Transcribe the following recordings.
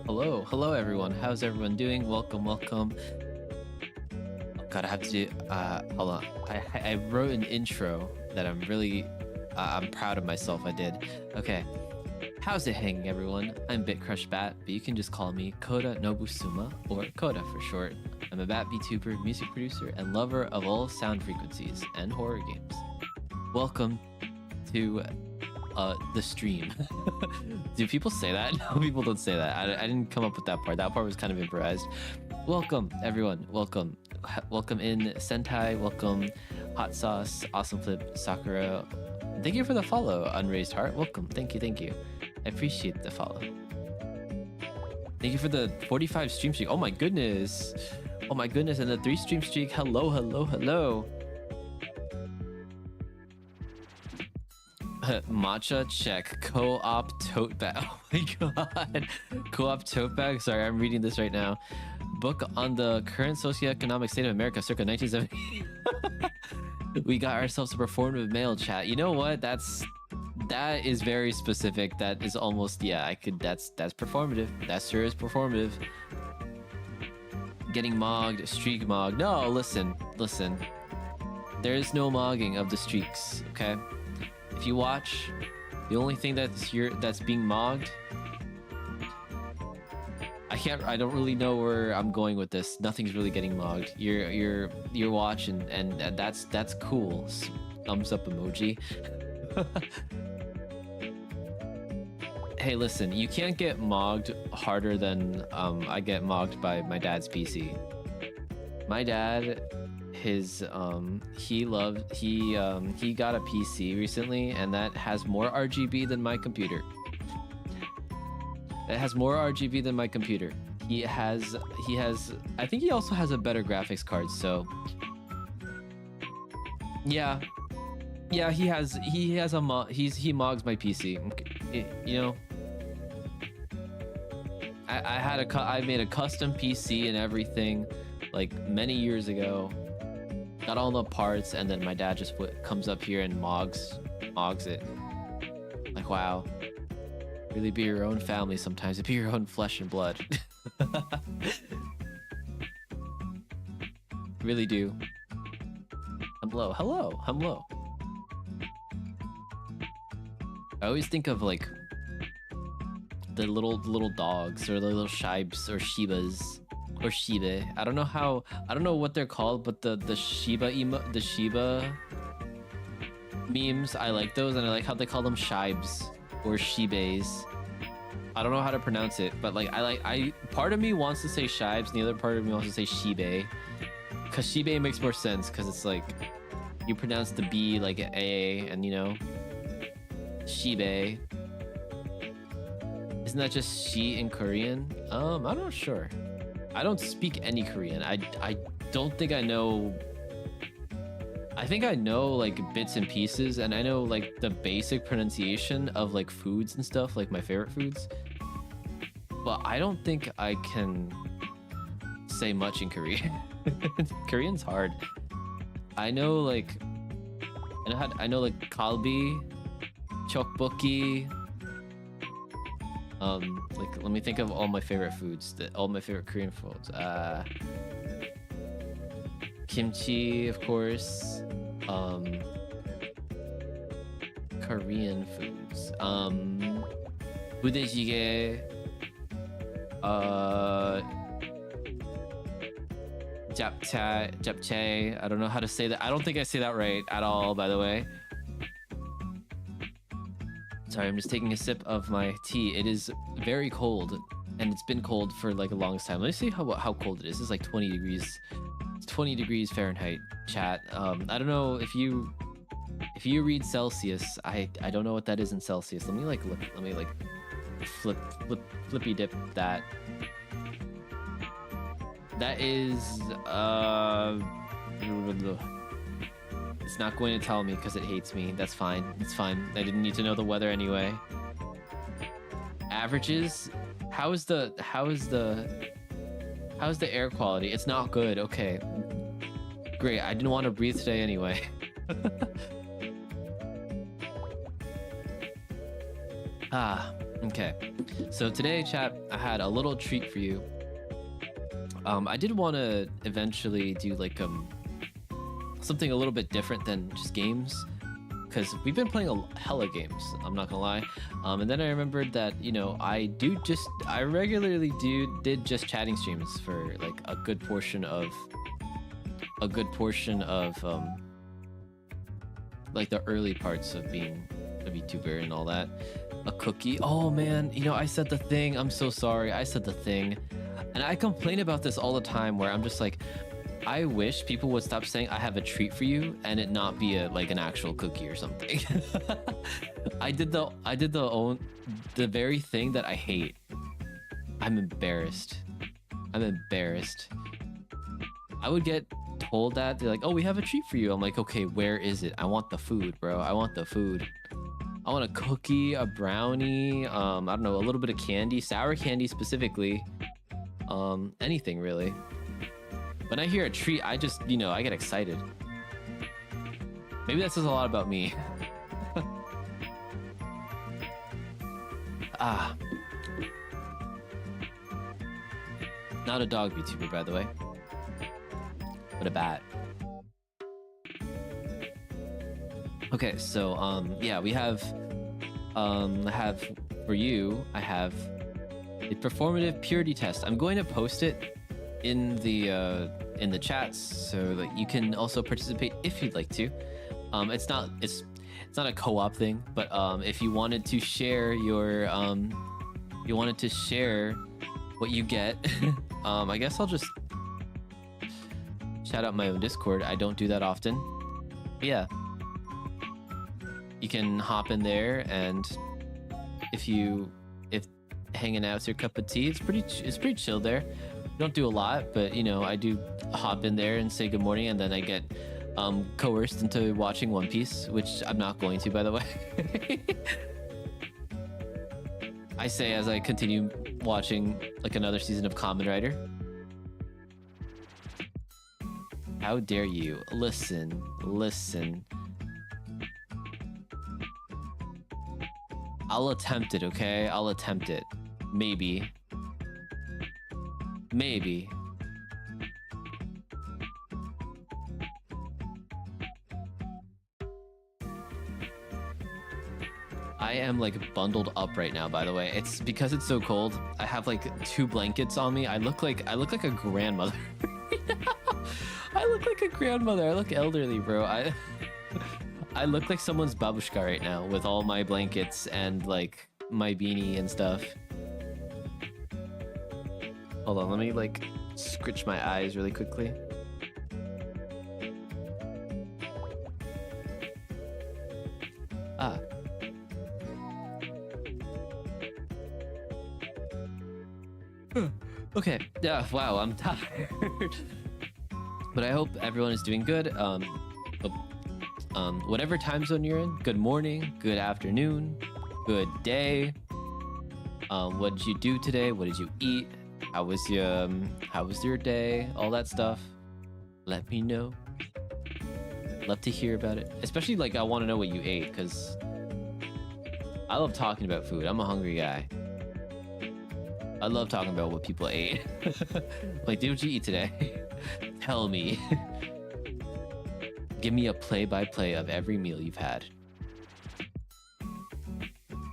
Hello everyone. How's everyone doing? Welcome. Oh God, I have to do. Hold on. I wrote an intro that I'm really, I'm proud of myself. I did. Okay. How's it hanging, everyone? I'm BitCrushBat, but you can just call me Koda Nobusuma, or Koda for short. I'm a Bat VTuber, music producer, and lover of all sound frequencies and horror games. Welcome to the stream. Do people say that? No, people don't say that. I didn't come up with that part. That part was kind of improvised. Welcome, everyone. Welcome in Sentai. Welcome, Hot Sauce, Awesome Flip, Sakura. Thank you for the follow, Unraised Heart. Welcome. Thank you. I appreciate the follow. Thank you for the 45 stream streak. Oh my goodness. And the 3 stream streak. Hello. Matcha check. Co-op tote bag. Oh my god. Co-op tote bag. Sorry, I'm reading this right now. Book on the current socioeconomic state of America circa 1970. We got ourselves a performative male chat. You know what? That is very specific. That is almost, yeah, that's performative. That sure is performative. Getting mogged, streak mogged. No, listen. There is no mogging of the streaks, okay? If you watch, the only thing that's being mogged, I don't really know where I'm going with this. Nothing's really getting mogged. You're watching, and that's cool. Thumbs up emoji. Hey, listen, you can't get mogged harder than I get mogged by my dad's PC. My dad, he got a PC recently, and that has more RGB than my computer. It has more RGB than my computer. He has I think he also has a better graphics card, so yeah, he mogs my PC. You know, I made a custom PC and everything like many years ago. Got all the parts, and then my dad just comes up here and mogs it. Like, wow. Really be your own family sometimes. Be your own flesh and blood. Really do. Hello. I always think of like the little dogs, or the little shibes or shibas or shiba. I don't know what they're called, but the shiba memes, I like those, and I like how they call them shibes or shibes. I don't know how to pronounce it, but like part of me wants to say shibes and the other part of me wants to say shibe, because shibe makes more sense, because it's like you pronounce the B like an A, and you know, shibe. Isn't that just she in Korean? I'm not sure. I don't speak any Korean. I don't think I know. I think I know like bits and pieces, and I know like the basic pronunciation of like foods and stuff, like my favorite foods. But I don't think I can say much in Korean. Korean's hard. I know like kalbi, tteokbokki. Like, let me think of all my favorite foods, all my favorite Korean foods. Kimchi, of course. Korean foods. Budae-jjigae. Japchae. I don't know how to say that. I don't think I say that right at all, by the way. Sorry, I'm just taking a sip of my tea. It is very cold, and it's been cold for like a long time. Let me see how cold it is. It's like 20 degrees. It's 20 degrees Fahrenheit, chat. I don't know if you read Celsius. I don't know what that is in Celsius. Let me like look. Let me like flippy dip that. That is it's not going to tell me because it hates me. That's fine. It's fine. I didn't need to know the weather anyway. Averages? How's the air quality? It's not good. Okay. Great. I didn't want to breathe today anyway. Okay, so today, chat, I had a little treat for you. I did want to eventually do like something a little bit different than just games, because we've been playing a hella games, I'm not gonna lie. And then I remembered that, you know, I regularly did just chatting streams for like a good portion of like the early parts of being a VTuber and all that. A cookie. Oh man, you know, I said the thing. I'm so sorry. I said the thing. And I complain about this all the time where I'm just like, I wish people would stop saying I have a treat for you and it not be like an actual cookie or something. I did the very thing that I hate. I'm embarrassed. I would get told that they're like, oh, we have a treat for you. I'm like, okay, where is it? I want the food, bro. I want the food. I want a cookie, a brownie, I don't know, a little bit of candy, sour candy specifically. Anything really. When I hear a treat, I just, you know, I get excited. Maybe that says a lot about me. Ah. Not a dog VTuber, by the way. But a bat. Okay, so yeah, we have for you, I have a Performative Purity Test. I'm going to post it in the chats so that you can also participate if you'd like to. It's not a co-op thing, but if you wanted to share what you get, I guess I'll just shout out my own Discord. I don't do that often. But yeah. You can hop in there, and if hanging out's your cup of tea, it's pretty chill there. Don't do a lot, but you know, I do hop in there and say good morning, and then I get coerced into watching One Piece, which I'm not going to, by the way. I say as I continue watching like another season of Kamen Rider. How dare you? Listen. I'll attempt it, okay? I'll attempt it. Maybe. I am like bundled up right now, by the way. It's because it's so cold. I have like 2 blankets on me. I look like a grandmother. I look like a grandmother. I look elderly, bro. I look like someone's babushka right now with all my blankets and like my beanie and stuff. Hold on, let me like scritch my eyes really quickly. Ah. Okay, yeah, wow, I'm tired. But I hope everyone is doing good. Whatever time zone you're in, good morning, good afternoon, good day. What did you do today? What did you eat? How was your day? All that stuff. Let me know. Love to hear about it. Especially like I want to know what you ate, because I love talking about food. I'm a hungry guy. I love talking about what people ate. Like, what did you eat today? Tell me. Give me a play-by-play of every meal you've had.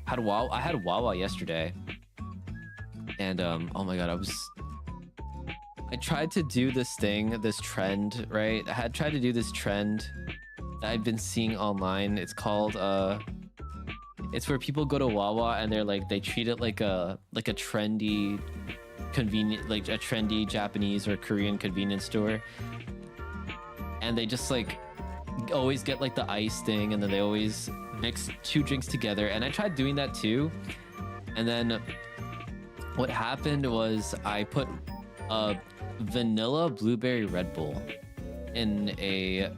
I had Wawa yesterday, and oh my god, I tried to do this trend, right? I had tried to do this trend that I've been seeing online. It's called it's where people go to Wawa and they treat it like a trendy convenient, like a trendy Japanese or Korean convenience store, and they just like always get like the ice thing, and then they always mix 2 drinks together. And I tried doing that too, and then what happened was I put a vanilla blueberry Red Bull in a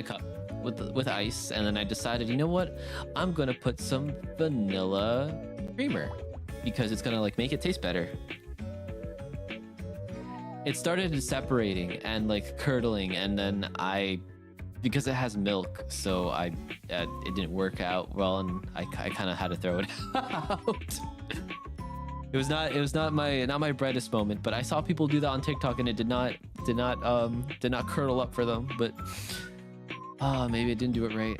cup with ice, and then I decided, you know what, I'm gonna put some vanilla creamer because it's gonna like make it taste better. It started separating and like curdling, and then I because it has milk, so it didn't work out well, and I kind of had to throw it out. It was not my brightest moment, but I saw people do that on TikTok, and it did not curdle up for them. But maybe I didn't do it right.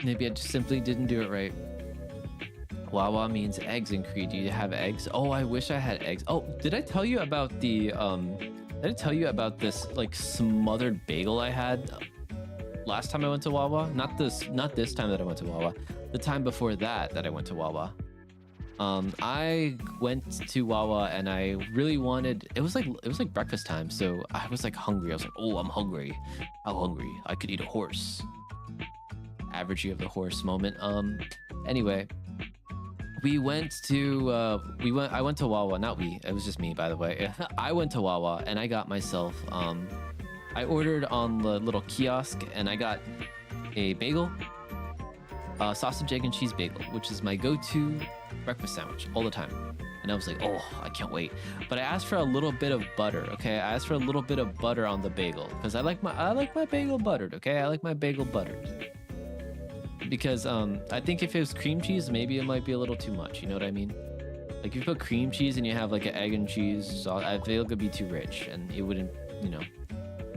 Maybe I just simply didn't do it right. Wawa means eggs in Cree. Do you have eggs? Oh, I wish I had eggs. Oh, did I tell you about the did I tell you about this like smothered bagel I had last time I went to Wawa? Not this time that I went to Wawa. The time before that I went to Wawa. I went to Wawa and I really wanted, it was like breakfast time, so I was like hungry. I was like, oh, I'm hungry. How hungry? I could eat a horse. Averagey of the horse moment. Anyway, I went to Wawa, not we, it was just me, by the way. I went to Wawa and I got myself, I ordered on the little kiosk and I got a bagel, sausage, egg, and cheese bagel, which is my go-to breakfast sandwich all the time. And I was like, oh, I can't wait. But I asked for a little bit of butter, okay? I asked for a little bit of butter on the bagel because I like my bagel buttered, okay? I like my bagel buttered. Because I think if it was cream cheese, maybe it might be a little too much, you know what I mean? Like if you put cream cheese and you have like an egg and cheese sauce, I feel it could be too rich and it wouldn't, you know.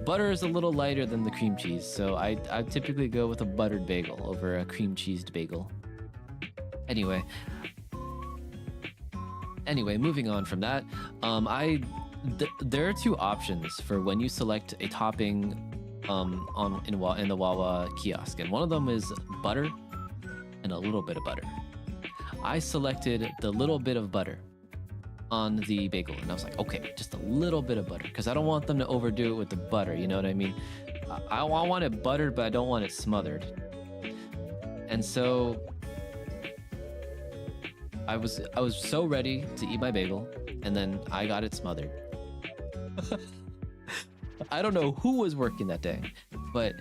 Butter is a little lighter than the cream cheese, so I typically go with a buttered bagel over a cream cheesed bagel. Anyway, moving on from that, there are two options for when you select a topping in the Wawa kiosk, and one of them is butter and a little bit of butter. I selected the little bit of butter on the bagel, and I was like, okay, just a little bit of butter, because I don't want them to overdo it with the butter, you know what I mean? I want it buttered, but I don't want it smothered. And so I was so ready to eat my bagel, and then I got it smothered. I don't know who was working that day, but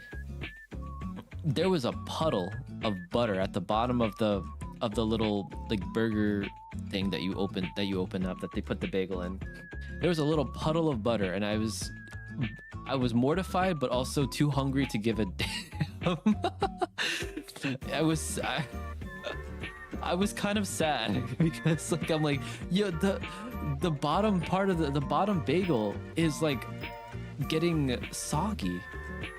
there was a puddle of butter at the bottom of the little like burger thing that you open up, that they put the bagel in. There was a little puddle of butter, and I was mortified, but also too hungry to give a damn. I was kind of sad because like I'm like, yo, the bottom part of the bottom bagel is like getting soggy.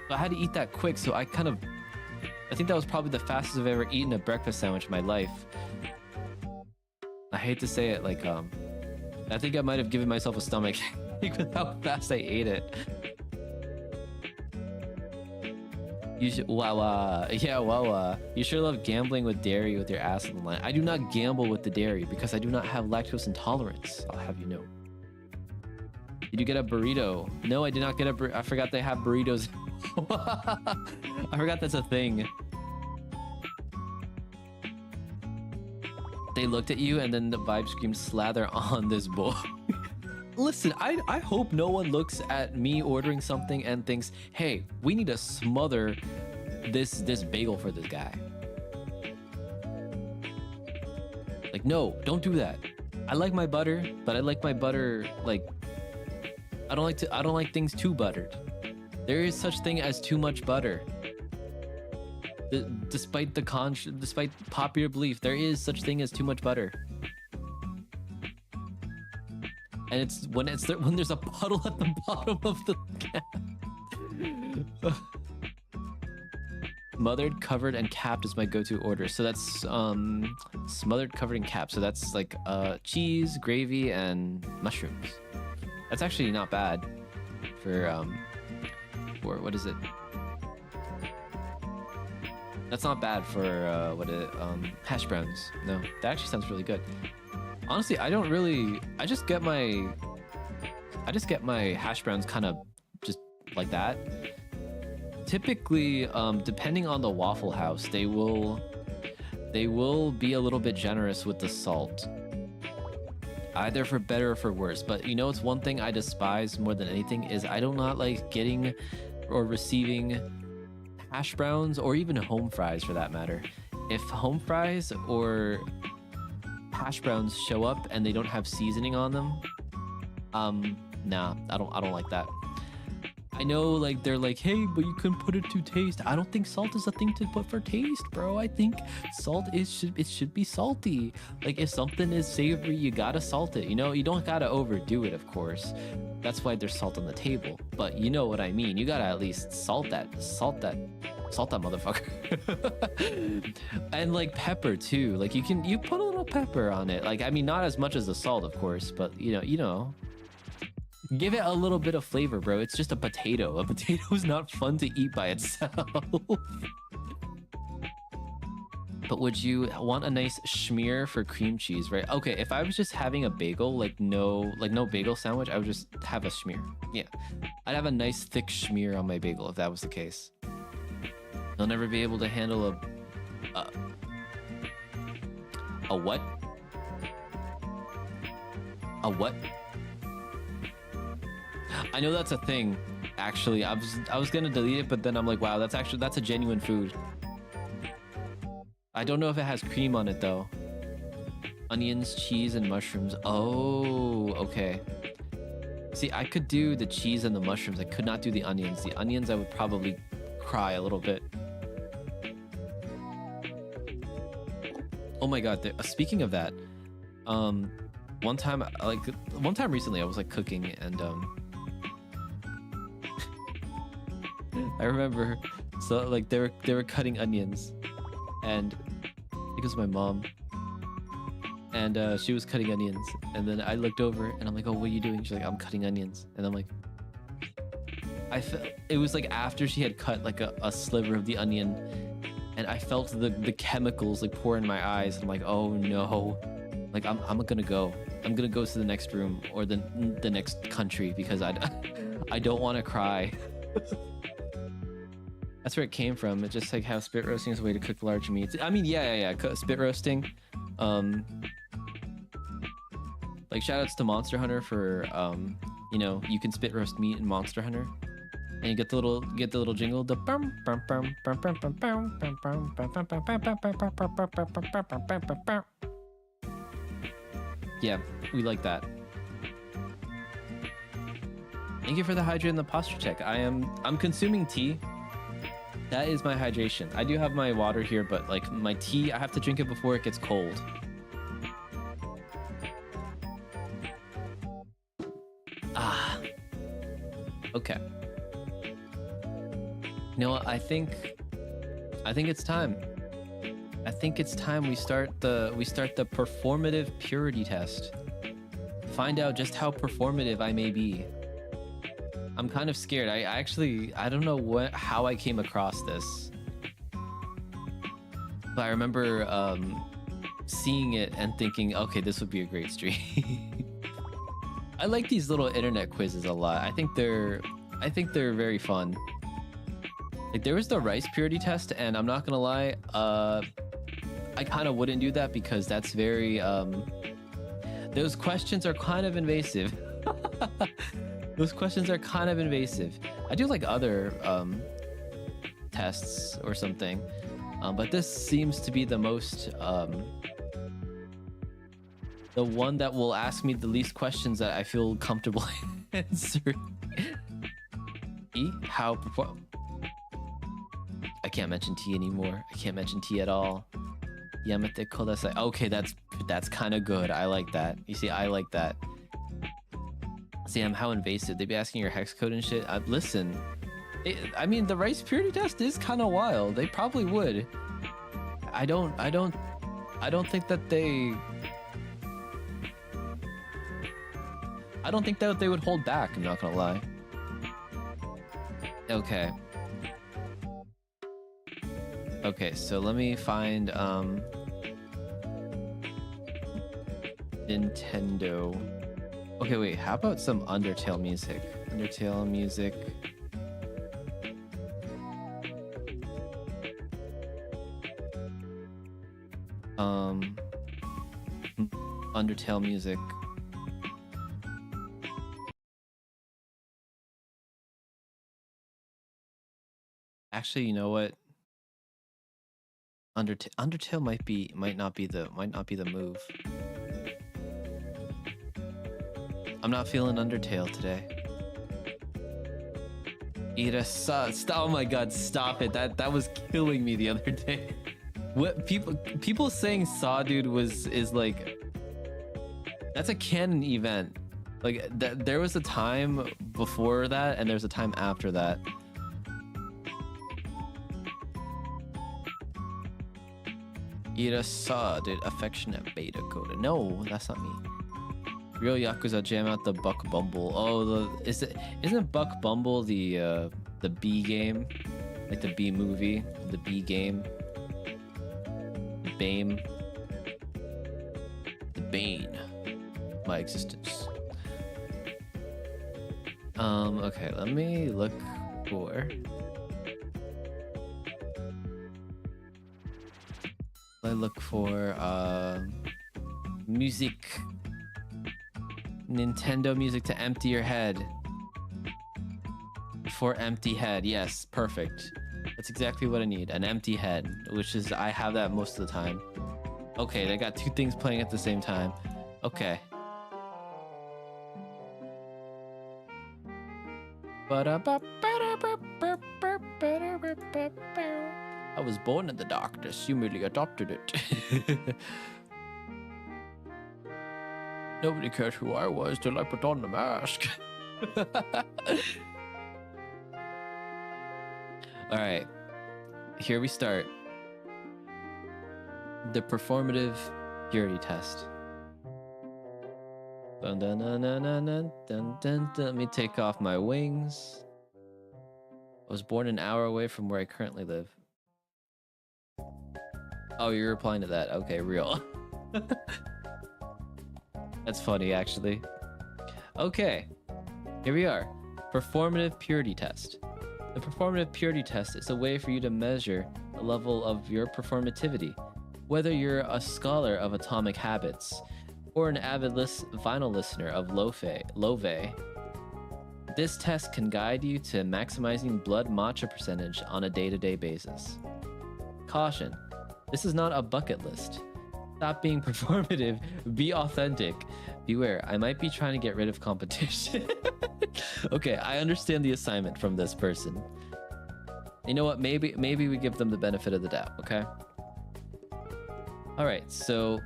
I had to eat that quick, so I think that was probably the fastest I've ever eaten a breakfast sandwich in my life. I hate to say it, like I think I might have given myself a stomach ache with how fast I ate it. You should, wow. You sure love gambling with dairy with your ass on the line. I do not gamble with the dairy because I do not have lactose intolerance, I'll have you know. Did you get a burrito? No, I did not get a burrito. I forgot they have burritos. I forgot that's a thing. They looked at you and then the vibe screamed slather on this bowl. Listen, I hope no one looks at me ordering something and thinks, hey, we need to smother this bagel for this guy. Like, no, don't do that. I like my butter, but I like my butter like I don't like things too buttered. There is such thing as too much butter. Despite popular belief, there is such thing as too much butter. And it's when there's a puddle at the bottom of the can. Smothered, covered, and capped is my go-to order. So that's smothered, covered, and capped. So that's like cheese, gravy, and mushrooms. That's actually not bad for what is it? That's not bad for hash browns. No, that actually sounds really good. Honestly, I just get my hash browns kind of just like that. Typically, depending on the Waffle House, they will be a little bit generous with the salt. Either for better or for worse. But you know, it's one thing I despise more than anything is I do not like getting or receiving hash browns or even home fries for that matter. If home fries or hash browns show up and they don't have seasoning on them, nah, I don't like that. I know, like, they're like, hey, but you couldn't put it to taste. I don't think salt is a thing to put for taste, bro. I think salt it should be salty. Like, if something is savory, you gotta salt it. You know, you don't gotta overdo it, of course. That's why there's salt on the table. But you know what I mean. You gotta at least salt that motherfucker. And like pepper too. Like you put a little pepper on it. Like, I mean, not as much as the salt, of course, but you know. Give it a little bit of flavor, bro. It's just a potato. A potato is not fun to eat by itself. But would you want a nice schmear for cream cheese, right? Okay, if I was just having a bagel, like no bagel sandwich, I would just have a schmear. Yeah, I'd have a nice thick schmear on my bagel if that was the case. You'll never be able to handle a what? A what? I know that's a thing. Actually, I was gonna delete it, but then I'm like, wow, that's a genuine food. I don't know if it has cream on it though. Onions, cheese, and mushrooms. Oh, okay. See, I could do the cheese and the mushrooms. I could not do the onions. The onions, I would probably cry a little bit. Oh my god! Speaking of that, one time recently, I was like cooking and I remember, so like they were cutting onions, and it was my mom, and she was cutting onions, and then I looked over and I'm like, oh, what are you doing? She's like, I'm cutting onions, and I'm like, I felt it was like after she had cut like a sliver of the onion, and I felt the chemicals like pour in my eyes. I'm like, oh no, like I'm gonna go to the next room or the next country because I don't want to cry. That's where it came from. It's just like how spit roasting is a way to cook large meats. I mean, yeah. Spit roasting. Like shout outs to Monster Hunter for you know, you can spit roast meat in Monster Hunter, and you get the little jingle. The yeah, we like that. Thank you for the hydrate and the posture check. I'm consuming tea. That is my hydration. I do have my water here, but like my tea, I have to drink it before it gets cold. Ah. Okay. You know what? I think it's time. I think it's time we start the performative purity test. Find out just how performative I may be. I'm kind of scared. I don't know how I came across this, but I remember seeing it and thinking, okay, this would be a great stream. I like these little internet quizzes a lot. I think they're very fun. Like there was the rice purity test, and I'm not gonna lie, I kind of wouldn't do that because that's very those questions are kind of invasive. Those questions are kind of invasive. I do like other tests or something, but this seems to be the most the one that will ask me the least questions that I feel comfortable answering. How I can't mention tea anymore. I can't mention tea at all. Yamete kodasai. Okay, that's kind of good. I like that. You see, I like that. Sam, how invasive. They'd be asking your hex code and shit. Listen, I mean, the rice purity test is kind of wild. They probably would. I don't think that they... I don't think that they would hold back, I'm not gonna lie. Okay. Okay, so let me find Nintendo. Okay, wait, how about some Undertale music? Undertale music. Undertale music. Actually, you know what? Undertale might not be the move. I'm not feeling Undertale today. Oh my god, stop it. That was killing me the other day. What people saying Saw Dude is like, that's a canon event. Like there was a time before that and there's a time after that. Saw Dude, affectionate beta coda. No, that's not me. Real Yakuza jam out the Buck Bumble. Oh, isn't Buck Bumble the B game? Like the B movie, the B game. BAME. The bane of my existence. Okay, let me look for music. Nintendo music to empty your head. For empty head, yes, perfect. That's exactly what I need, an empty head, which is, I have that most of the time. Okay, they got two things playing at the same time. Okay. I was born in the darkness, you merely adopted it. Nobody cared who I was till I put on the mask. All right, here we start. The Performative Purity Test. Dun, dun, dun, dun, dun, dun, dun, dun. Let me take off my wings. I was born an hour away from where I currently live. Oh, you're replying to that. Okay, real. That's funny, actually. Okay, here we are. Performative Purity Test. The Performative Purity Test is a way for you to measure the level of your performativity, whether you're a scholar of atomic habits or an avid vinyl listener of lo-fi. This test can guide you to maximizing blood matcha percentage on a day-to-day basis. Caution, this is not a bucket list. Stop being performative, be authentic. Beware, I might be trying to get rid of competition. Okay, I understand the assignment from this person. You know what, maybe we give them the benefit of the doubt, okay? All right, so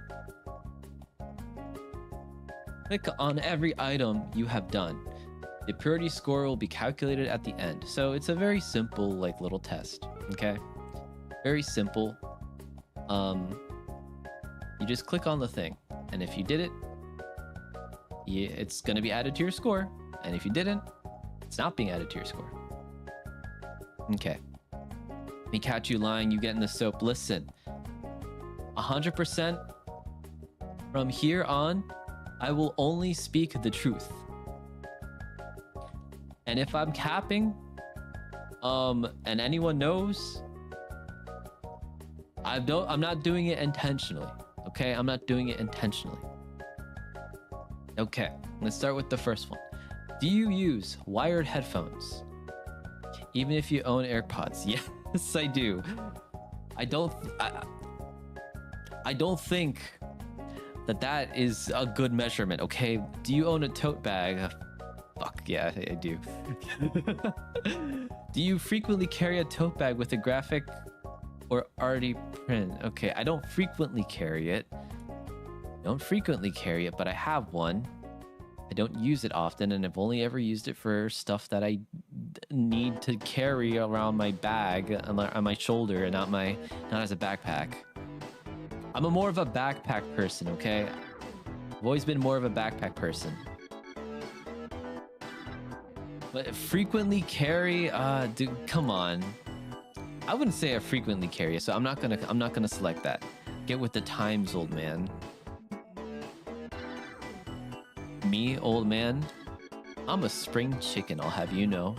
click on every item you have done. The purity score will be calculated at the end. So it's a very simple, like, little test, okay? Very simple. You just click on the thing, and if you did it, it's gonna be added to your score, and if you didn't, it's not being added to your score. Okay. Me catch you lying, you get in the soap. Listen, 100% from here on, I will only speak the truth. And if I'm capping, and anyone knows, I'm not doing it intentionally. Okay, I'm not doing it intentionally. Okay, let's start with the first one. Do you use wired headphones? Even if you own AirPods? Yes, I do. I don't think that is a good measurement, okay? Do you own a tote bag? Fuck, yeah, I do. Do you frequently carry a tote bag with a graphic or arty print? Okay, I don't frequently carry it. But I have one. I don't use it often, and I've only ever used it for stuff that I need to carry around my bag on my shoulder, and not as a backpack. I'm more of a backpack person, okay? I've always been more of a backpack person. But frequently carry, dude, come on. I wouldn't say I frequently carry, so I'm not gonna select that. Get with the times, old man. Me, old man, I'm a spring chicken, I'll have you know.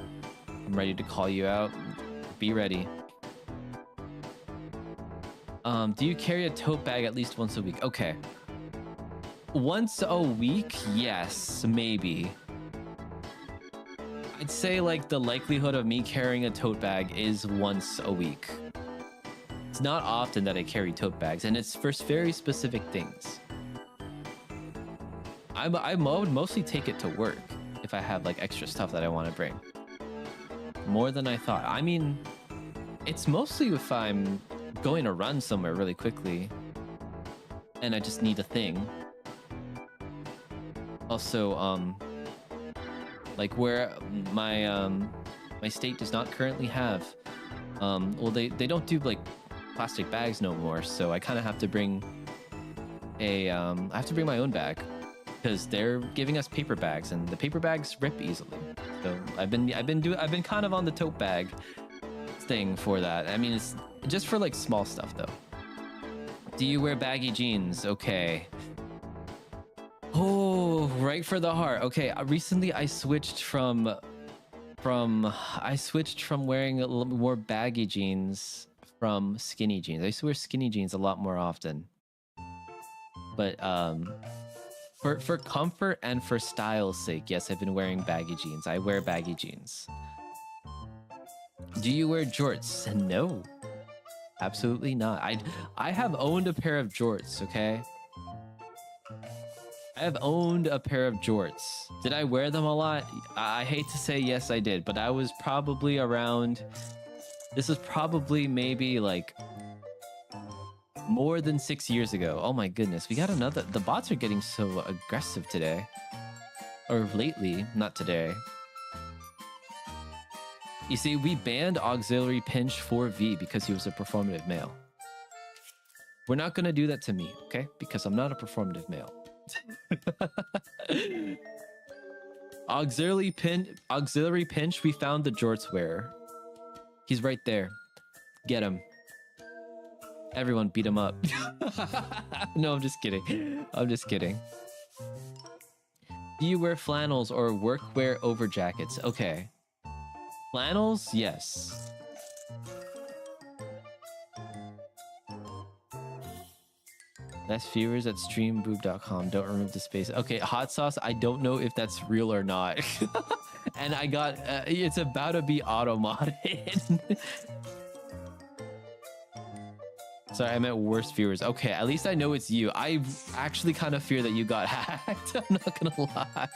I'm ready to call you out. Be ready. Do you carry a tote bag at least once a week? Okay. Once a week? Yes, maybe. I'd say like the likelihood of me carrying a tote bag is once a week. It's not often that I carry tote bags, and it's for very specific things. I would mostly take it to work if I have like extra stuff that I want to bring. more than I thought. I mean, it's mostly if I'm going to run somewhere really quickly and I just need a thing. Also, like where my my state does not currently have, well, they don't do like plastic bags no more, so I kind of have to bring a I have to bring my own bag because they're giving us paper bags and the paper bags rip easily. So I've been kind of on the tote bag thing for that. I mean, it's just for like small stuff though. Do you wear baggy jeans? Okay. Oh, right for the heart. Okay, recently I switched from wearing a little more baggy jeans from skinny jeans. I used to wear skinny jeans a lot more often. But for comfort and for style's sake, yes, I've been wearing baggy jeans. I wear baggy jeans. Do you wear jorts? No. Absolutely not. I have owned a pair of jorts, okay? I have owned a pair of jorts. Did I wear them a lot? I hate to say yes, I did, but I was probably around... This is probably maybe like more than 6 years ago. Oh my goodness, we got another... The bots are getting so aggressive today. Or lately, not today. You see, we banned Auxiliary Pinch 4V because he was a performative male. We're not gonna do that to me, okay? Because I'm not a performative male. Auxiliary Pinch, we found the jorts wearer. He's right there. Get him. Everyone beat him up. No, I'm just kidding. I'm just kidding. Do you wear flannels or workwear over jackets? Okay. Flannels? Yes. That's viewers at streamboob.com. Don't remove the space. Okay, hot sauce. I don't know if that's real or not. And I got... it's about to be auto-modded. Sorry, I meant worst viewers. Okay, at least I know it's you. I actually kind of fear that you got hacked. I'm not gonna lie.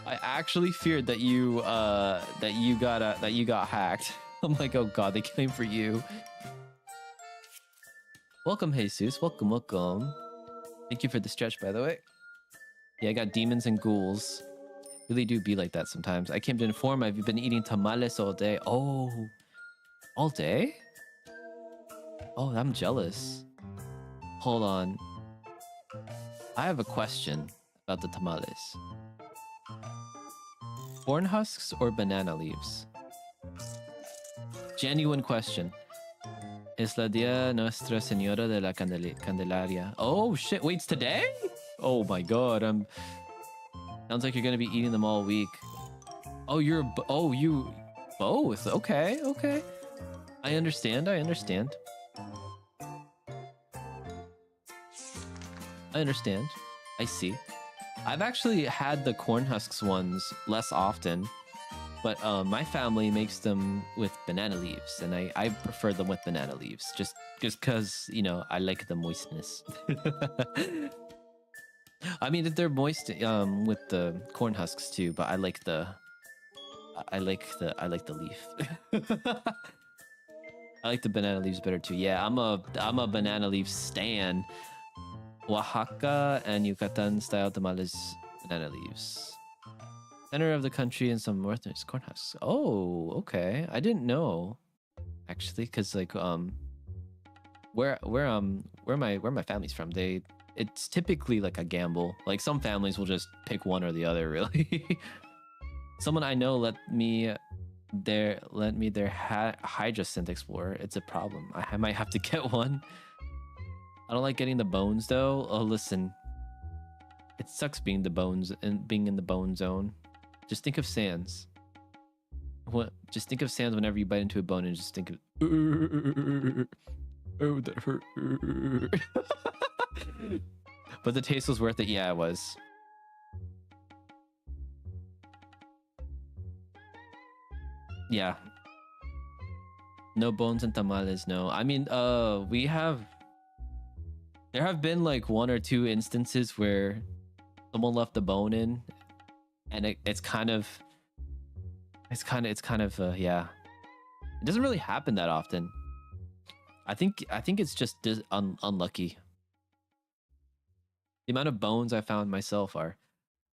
I actually feared that you got hacked. I'm like, oh god, they came for you. Welcome, Jesus. Welcome, welcome. Thank you for the stretch, by the way. Yeah, I got demons and ghouls. Really do be like that sometimes. I came to inform I've been eating tamales all day. Oh, all day? Oh, I'm jealous. Hold on. I have a question about the tamales. Corn husks or banana leaves? Genuine question. Es la Dia Nuestra Señora de la Candelaria. Oh shit, wait, it's today? Oh my god, sounds like you're gonna be eating them all week. Oh, you both. Okay, okay. I understand. I understand. I see. I've actually had the corn husks ones less often, but my family makes them with banana leaves, and I prefer them with banana leaves, just because, you know, I like the moistness. I mean, they're moist with the corn husks too, but I like the leaf. I like the banana leaves better too. Yeah, I'm a banana leaf stan. Oaxaca and Yucatan style tamales, banana leaves. Center of the country and some northern corn husks. Oh, okay. I didn't know, actually, because like where my family's from, it's typically like a gamble. Like some families will just pick one or the other, really. Someone I know lent me their Hydrosynth Explorer. It's a problem. I might have to get one. I don't like getting the bones though. Oh, listen, it sucks being the bones and being in the bone zone. Just think of Sans. What? Just think of Sans whenever you bite into a bone, and just think of, oh, that hurt. But the taste was worth it. Yeah, it was. Yeah. No bones and tamales. No. I mean, there have been like 1 or 2 instances where someone left the bone in, and it's kind of It's kind of yeah. It doesn't really happen that often. I think it's just unlucky. The amount of bones I found myself are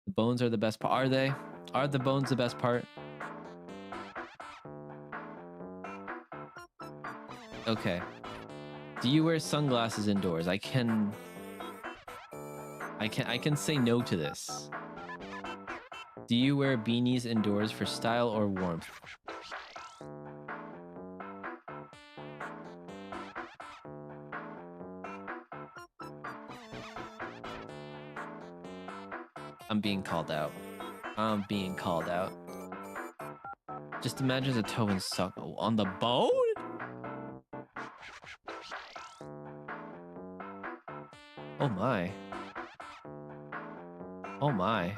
the bones are the best part. Are they? Are the bones the best part? Okay. Do you wear sunglasses indoors? I can say no to this. Do you wear beanies indoors for style or warmth? I'm being called out. I'm being called out. Just imagine a toe and sock on the bone? Oh my. Oh my.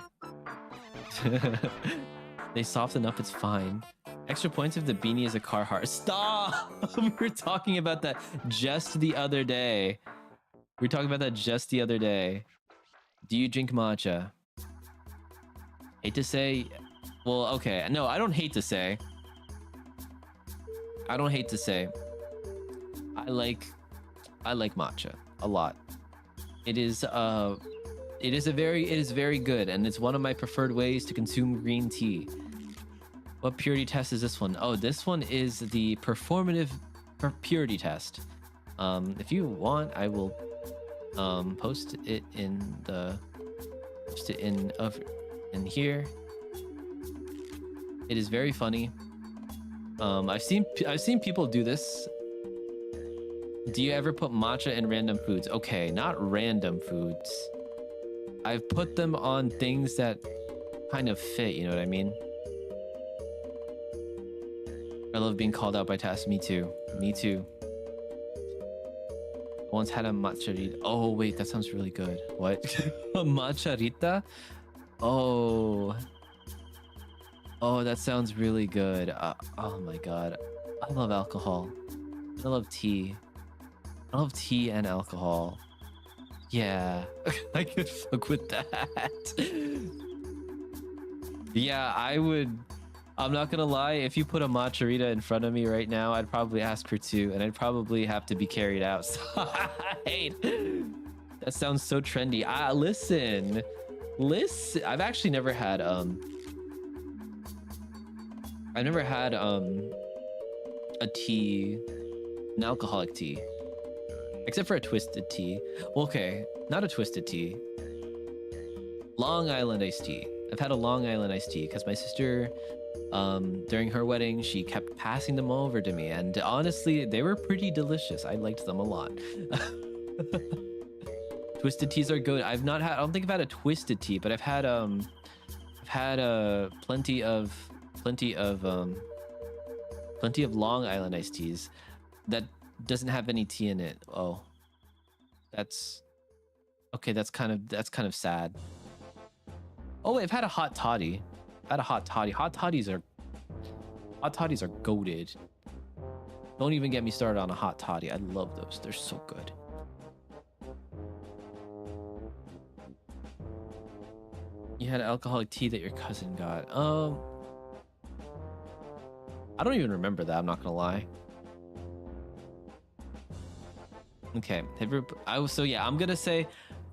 They soften up, it's fine. Extra points if the beanie is a Carhartt. Stop! We were talking about that just the other day. We were talking about that just the other day. Do you drink matcha? Hate to say... Well, okay. No, I don't hate to say. I don't hate to say. I like matcha a lot. It is very good, and it's one of my preferred ways to consume green tea. What purity test is this one? Oh, this one is the Performative Purity Test. If you want, I will post it in here. It is very funny. I've seen people do this. Do you ever put matcha in random foods? Okay, not random foods. I've put them on things that kind of fit, you know what I mean? I love being called out by tasks. Me too. Me too. Once had a matcha. Oh, wait, that sounds really good. What? A matcha? Oh. Oh, that sounds really good. Oh my god. I love alcohol. I love tea. I love tea and alcohol. Yeah, I could fuck with that. Yeah, I would. I'm not gonna lie, if you put a matcha in front of me right now, I'd probably ask for two, and I'd probably have to be carried outside. That sounds so trendy. Listen. I've actually never had a tea, an alcoholic tea, except for a twisted tea. Okay, not a twisted tea. Long Island iced tea. I've had a Long Island iced tea because my sister, during her wedding, she kept passing them over to me, and honestly, they were pretty delicious. I liked them a lot. Twisted teas are good. I don't think I've had a twisted tea, but I've had plenty of Long Island iced teas that doesn't have any tea in it. Oh, that's okay. That's kind of sad. Oh wait, I've had a hot toddy. Hot toddies are goated. Don't even get me started on a hot toddy. I love those. They're so good. You had alcoholic tea that your cousin got. I don't even remember that. I'm not gonna lie. Okay. So yeah, I'm gonna say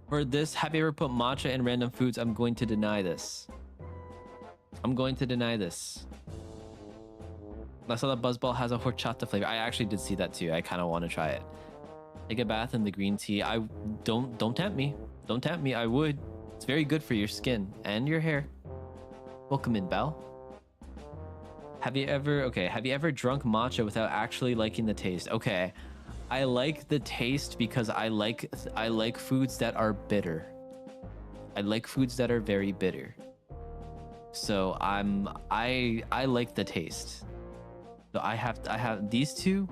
for this, have you ever put matcha in random foods? I'm going to deny this. I'm going to deny this. I saw that Buzzball has a horchata flavor. I actually did see that too. I kind of want to try it. Take a bath in the green tea. Don't tempt me. Don't tempt me. I would. It's very good for your skin and your hair. Welcome in, Belle. Have you ever drunk matcha without actually liking the taste? Okay. I like the taste because I like foods that are bitter. I like foods that are very bitter. So I like the taste. So I have these two.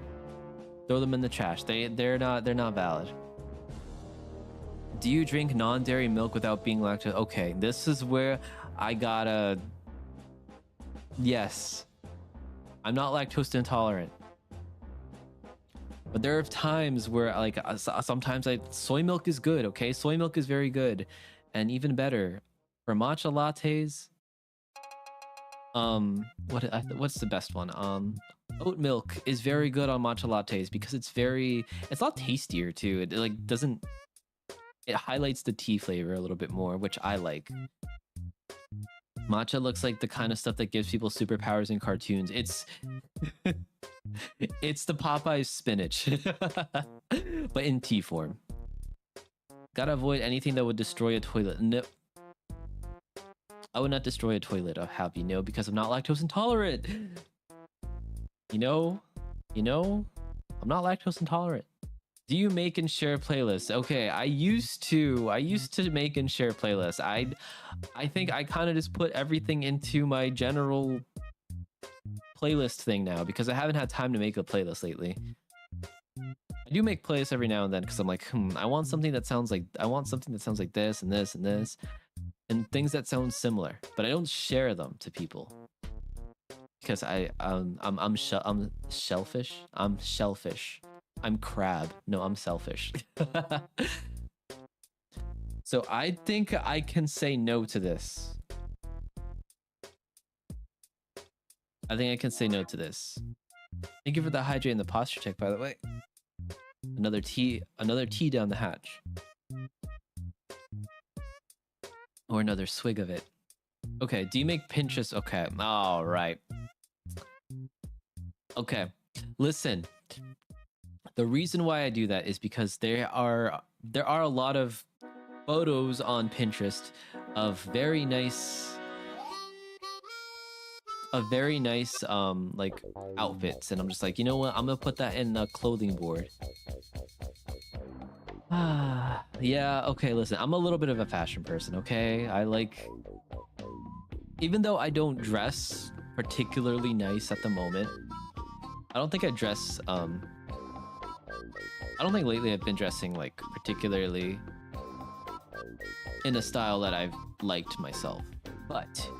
Throw them in the trash. They're not valid. Do you drink non-dairy milk without being lactose? Okay, this is where I gotta. Yes, I'm not lactose intolerant. But there are times where sometimes soy milk is good. Okay, soy milk is very good, and even better for matcha lattes. What's the best one? Oat milk is very good on matcha lattes because it's a lot tastier too. It like doesn't it highlights the tea flavor a little bit more, which I like. Matcha looks like the kind of stuff that gives people superpowers in cartoons. It's it's the Popeye spinach, but in tea form. Gotta avoid anything that would destroy a toilet. No, I would not destroy a toilet. I'll have you know, because I'm not lactose intolerant. You know, I'm not lactose intolerant. Do you make and share playlists? Okay, I used to make and share playlists. I think I kind of just put everything into my general playlist thing now because I haven't had time to make a playlist lately. I do make playlists every now and then because I'm like, I want something that sounds like this and this and this and things that sound similar, but I don't share them to people because I'm shellfish. I'm shellfish. I'm crab. No, I'm selfish. So I think I can say no to this. I think I can say no to this. Thank you for the hydrate and the posture check, by the way. Another tea down the hatch. Or another swig of it. Okay, do you make Pinterest? Okay, all right. Okay, listen. The reason why I do that is because there are a lot of photos on Pinterest of very nice like outfits, and I'm just like, you know what? I'm gonna put that in a clothing board. Yeah, okay, listen, I'm a little bit of a fashion person, okay? I like, even though I don't dress particularly nice at the moment, I don't think I dress I don't think lately I've been dressing like particularly in a style that I've liked myself, but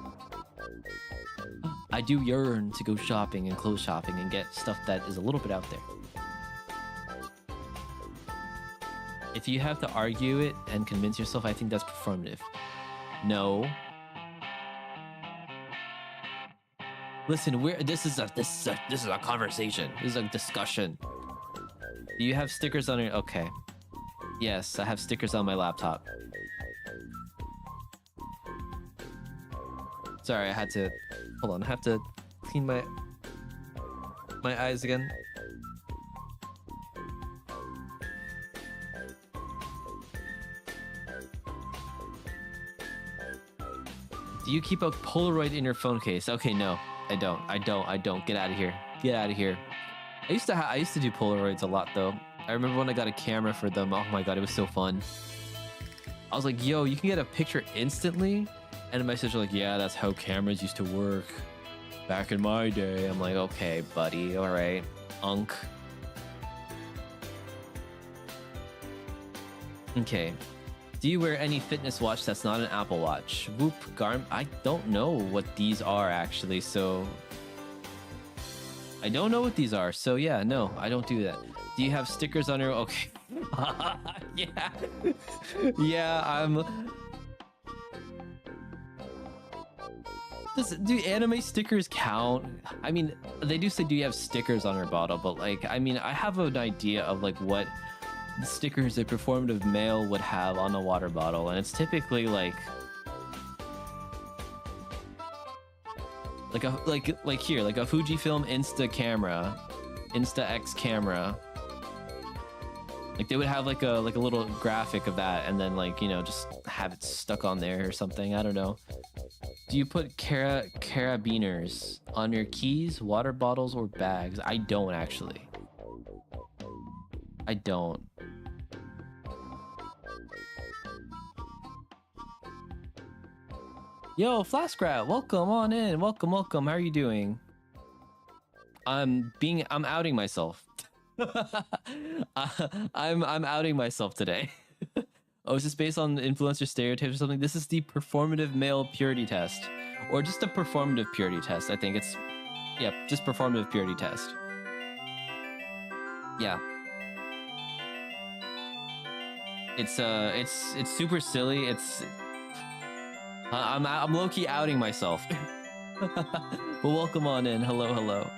I do yearn to go shopping and clothes shopping and get stuff that is a little bit out there. If you have to argue it and convince yourself, I think that's performative. No. Listen, this is a conversation. This is a discussion. Do you have stickers on your... Okay. Yes, I have stickers on my laptop. Sorry, I had to... Hold on, I have to clean my eyes again. Do you keep a Polaroid in your phone case? Okay, no, I don't. Get out of here. Get out of here. I used to do Polaroids a lot though. I remember when I got a camera for them. Oh my god, it was so fun. I was like, yo, you can get a picture instantly? And my sister like, yeah, that's how cameras used to work back in my day. I'm like, okay, buddy, all right, unk. Okay. Do you wear any fitness watch that's not an Apple Watch? Whoop, Garmin. I don't know what these are actually, so... I don't know what these are, so yeah, no, I don't do that. Do you have stickers on your... Okay. Yeah. Yeah, I'm... Do anime stickers count? I mean, they do say do you have stickers on your bottle, but like, I mean, I have an idea of like what the stickers a performative male would have on a water bottle, and it's typically like here, like a Fujifilm Insta camera, Insta X camera. Like they would have like a little graphic of that, and then like, you know, just have it stuck on there or something. I don't know. Do you put carabiners on your keys, water bottles, or bags? I don't actually. I don't. Yo, Flaskrat, welcome on in. Welcome. How are you doing? I'm outing myself. I'm outing myself today. Oh, is this based on influencer stereotypes or something? This is the performative male purity test, or just a performative purity test. I think it's, yeah, just performative purity test. Yeah. It's super silly. I'm low-key outing myself. Well, welcome on in. Hello, hello.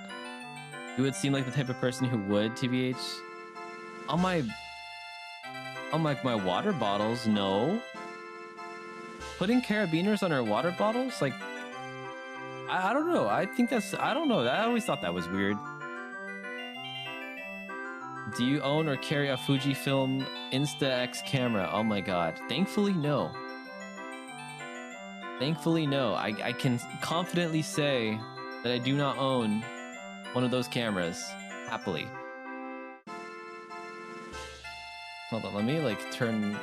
You would seem like the type of person who would, TBH. On my my water bottles, no. Putting carabiners on our water bottles, like, I don't know. I think that's, I don't know. I always thought that was weird. Do you own or carry a Fujifilm Insta-X camera? Oh my god. Thankfully, no. Thankfully, no. I can confidently say that I do not own one of those cameras. Happily. Hold on, let me like turn...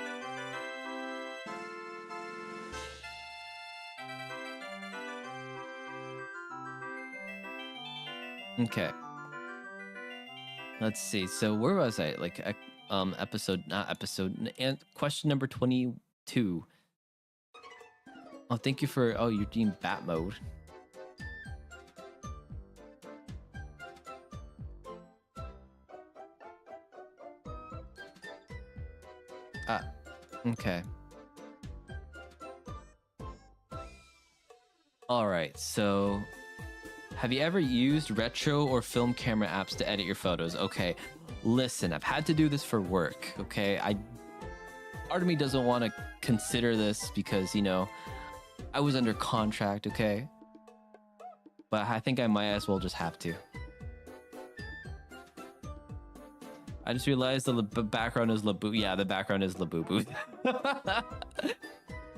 Okay. Let's see. So where was I? Like, and question number 22. Oh, thank you for... Oh, you're doing bat mode. Okay. All right, so... Have you ever used retro or film camera apps to edit your photos? Okay, listen, I've had to do this for work, okay? Part of me doesn't want to consider this because, you know, I was under contract, okay? But I think I might as well just have to. I just realized the background is Labubu. Yeah, the background is Labubu.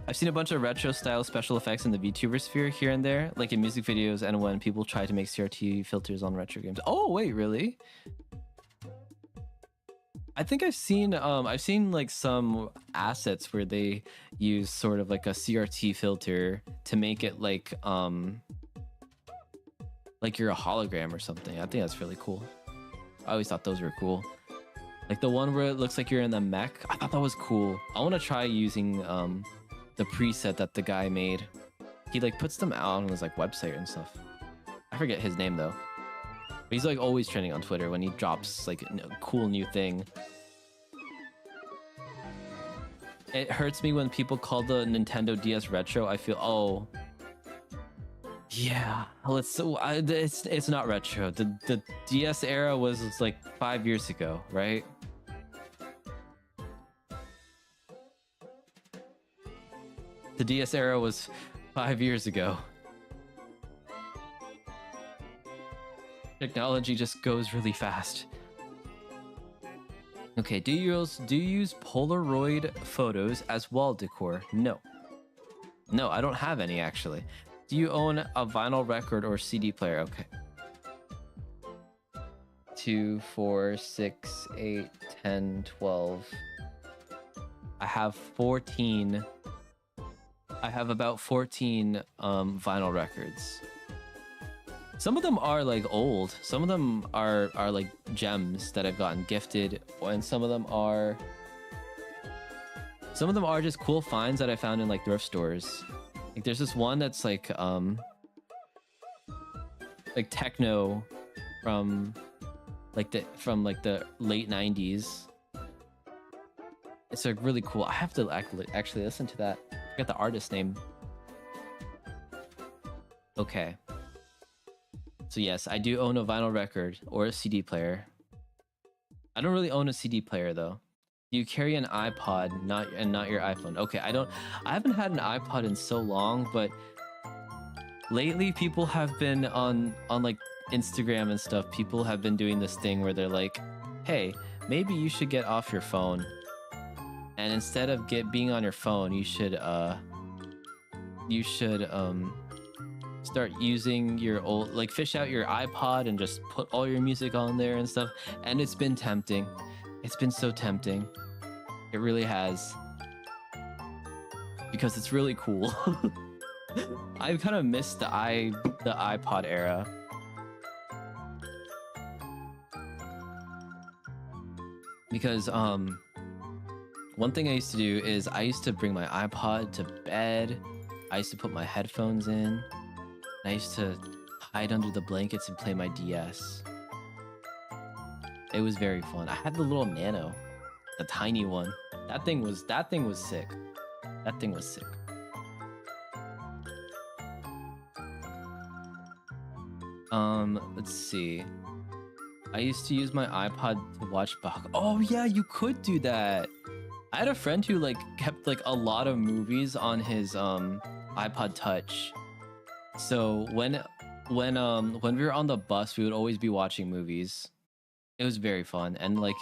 I've seen a bunch of retro style special effects in the VTuber sphere here and there, like in music videos and when people try to make CRT filters on retro games. Oh, wait, really? I think I've seen like some assets where they use sort of like a CRT filter to make it like you're a hologram or something. I think that's really cool. I always thought those were cool. Like the one where it looks like you're in the mech. I thought that was cool. I want to try using the preset that the guy made. He like puts them out on his like website and stuff. I forget his name though. But he's like always trending on Twitter when he drops like a cool new thing. It hurts me when people call the Nintendo DS retro. I feel, oh yeah, it's not retro. The DS era was like 5 years ago, right? The DS era was 5 years ago. Technology just goes really fast. Okay, do you use Polaroid photos as wall decor? No. No, I don't have any actually. Do you own a vinyl record or CD player? Okay. 2, 4, 6, 8, 10, 12. I have 14. I have about 14 vinyl records. Some of them are like old. Some of them are like gems that I've gotten gifted, and some of them are just cool finds that I found in like thrift stores. Like there's this one that's like techno from the late 90s. It's like really cool. I have to actually listen to that. I forget the artist name. Okay. So yes, I do own a vinyl record or a CD player. I don't really own a CD player though. You carry an iPod, not your iPhone. Okay, I haven't had an iPod in so long, but lately people have been on like Instagram and stuff. People have been doing this thing where they're like, "Hey, maybe you should get off your phone. And instead of being on your phone, you should start using your old, like fish out your iPod and just put all your music on there and stuff." And it's been tempting. It's been so tempting. It really has. Because it's really cool. I've kind of missed the iPod era. Because one thing I used to do is I used to bring my iPod to bed. I used to put my headphones in. And I used to hide under the blankets and play my DS. It was very fun. I had the little Nano, the tiny one. That thing was sick. That thing was sick. Let's see. I used to use my iPod to watch Oh yeah, you could do that. I had a friend who like kept like a lot of movies on his iPod Touch. So when we were on the bus, we would always be watching movies. It was very fun. And like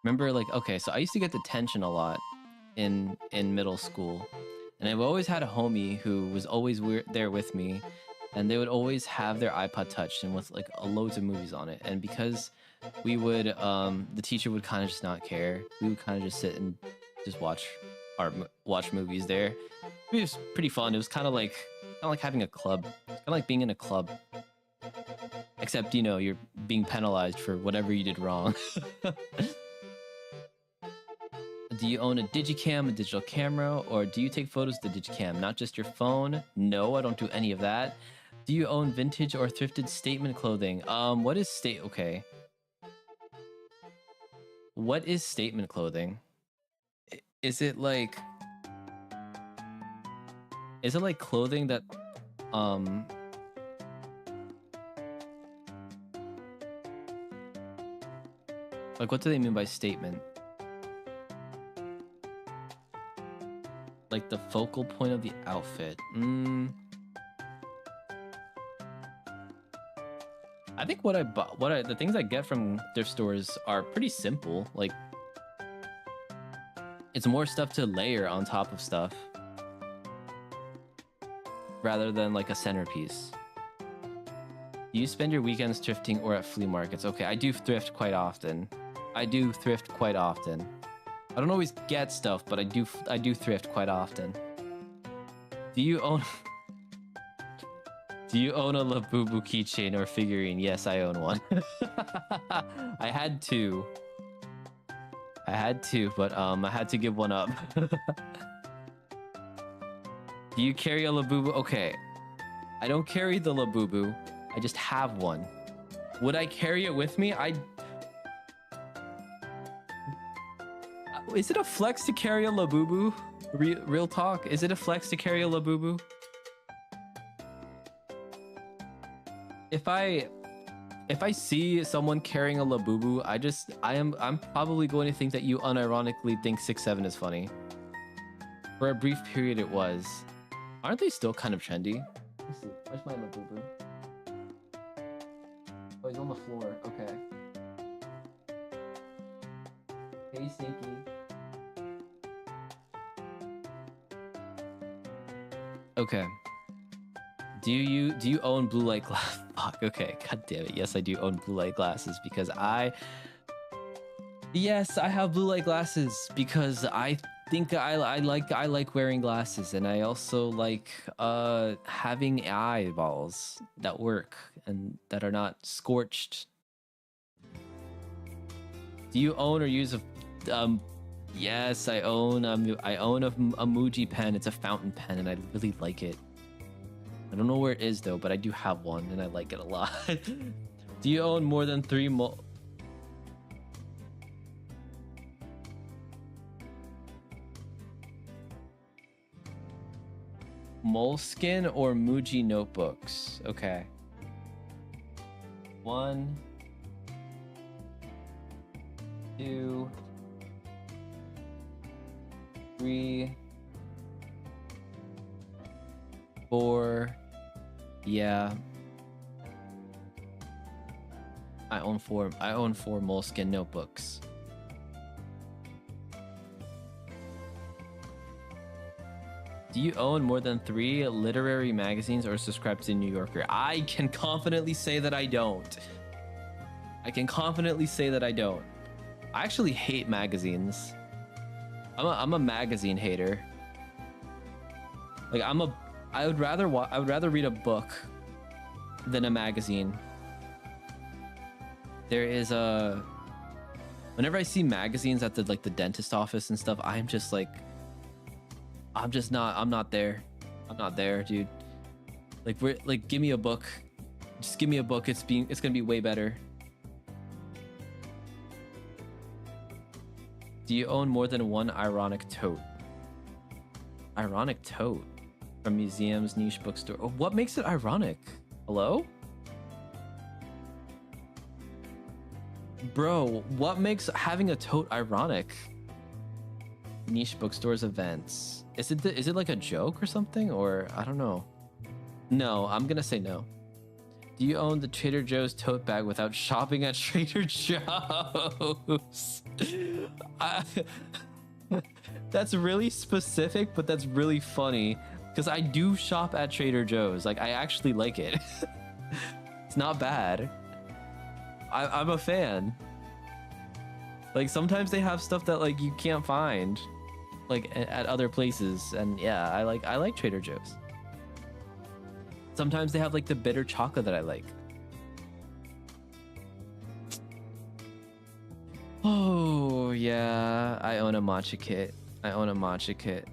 remember like okay, so I used to get detention a lot in middle school. And I've always had a homie who was always there with me, and they would always have their iPod Touch and with like loads of movies on it. And because we would the teacher would kind of just not care, we would kind of just sit and just watch movies there. It was pretty fun. It was kind of like having a club. Kind of like being in a club, except you know you're being penalized for whatever you did wrong. Do you own a digicam, a digital camera, or do you take photos with the digicam, not just your phone? No, I don't do any of that. Do you own vintage or thrifted statement clothing? What is okay. What is statement clothing? Is it like clothing that like what do they mean by statement? Like the focal point of the outfit. I think the things I get from thrift stores are pretty simple. Like it's more stuff to layer on top of stuff rather than like a centerpiece. Do you spend your weekends thrifting or at flea markets? Okay, I do thrift quite often. I don't always get stuff, but I do thrift quite often. Do you own a Labubu keychain or figurine? Yes, I own one. I had to, but I had to give one up. Do you carry a Labubu? Okay, I don't carry the Labubu. I just have one. Would I carry it with me? Is it a flex to carry a Labubu? Real talk, is it a flex to carry a Labubu? If I see someone carrying a Labubu, I'm probably going to think that you unironically think 6'7" is funny. For a brief period it was. Aren't they still kind of trendy? Let's see. Where's my Labubu? Oh, he's on the floor. Okay. Hey, Stinky. Okay. Do you own blue light glass? Fuck. Okay. God damn it. Yes, I do own blue light glasses because Yes, I have blue light glasses because I think I like wearing glasses, and I also like having eyeballs that work and that are not scorched. Do you own or use a yes, I own a Muji pen. It's a fountain pen and I really like it. I don't know where it is though, but I do have one and I like it a lot. Do you own more than 3 Moleskine or Muji notebooks? Okay. 1, 2, 3, 4. Yeah. I own 4 Moleskine notebooks. Do you own more than 3 literary magazines or subscribe to the New Yorker? I can confidently say that I don't. I actually hate magazines. I'm a magazine hater. Like I would rather read a book than a magazine. There is whenever I see magazines at the dentist office and stuff, I'm not there. I'm not there, dude. Give me a book. Just give me a book. It's gonna be way better. Do you own more than 1 ironic tote? Ironic tote from museums, niche bookstore. Oh, what makes it ironic? Hello? Bro, what makes having a tote ironic? Niche bookstores events. Is it like a joke or something? Or I don't know. No, I'm gonna say no. Do you own the Trader Joe's tote bag without shopping at Trader Joe's? That's really specific, but that's really funny because I do shop at Trader Joe's. Like, I actually like it. It's not bad. I'm a fan. Like, sometimes they have stuff that like you can't find like at other places, and yeah, I like Trader Joe's. Sometimes they have like the bitter chocolate that I like. Oh yeah, I own a matcha kit.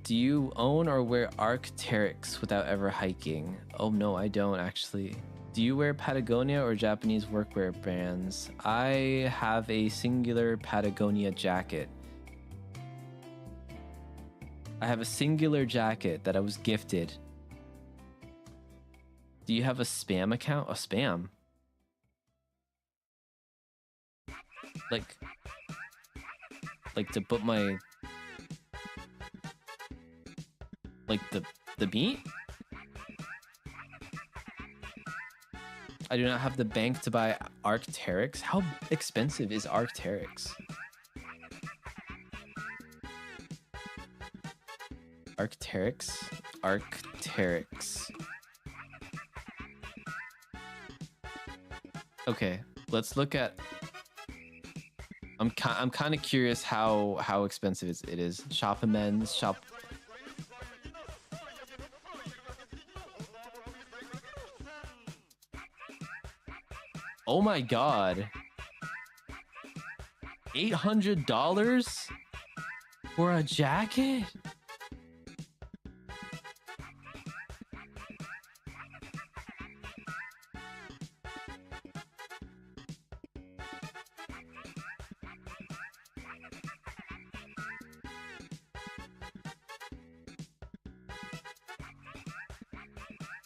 Do you own or wear Arc'teryx without ever hiking? Oh no, I don't actually. Do you wear Patagonia or Japanese workwear brands? I have a singular Patagonia jacket. I have a singular jacket that I was gifted. Do you have a spam account? A spam? Like to put my... Like the meat? I do not have the bank to buy Arc'teryx. How expensive is Arc'teryx? Arc'teryx. Okay, let's look at... I'm kind of curious how expensive it is. Shop amends, shop... Oh my god. $800 for a jacket?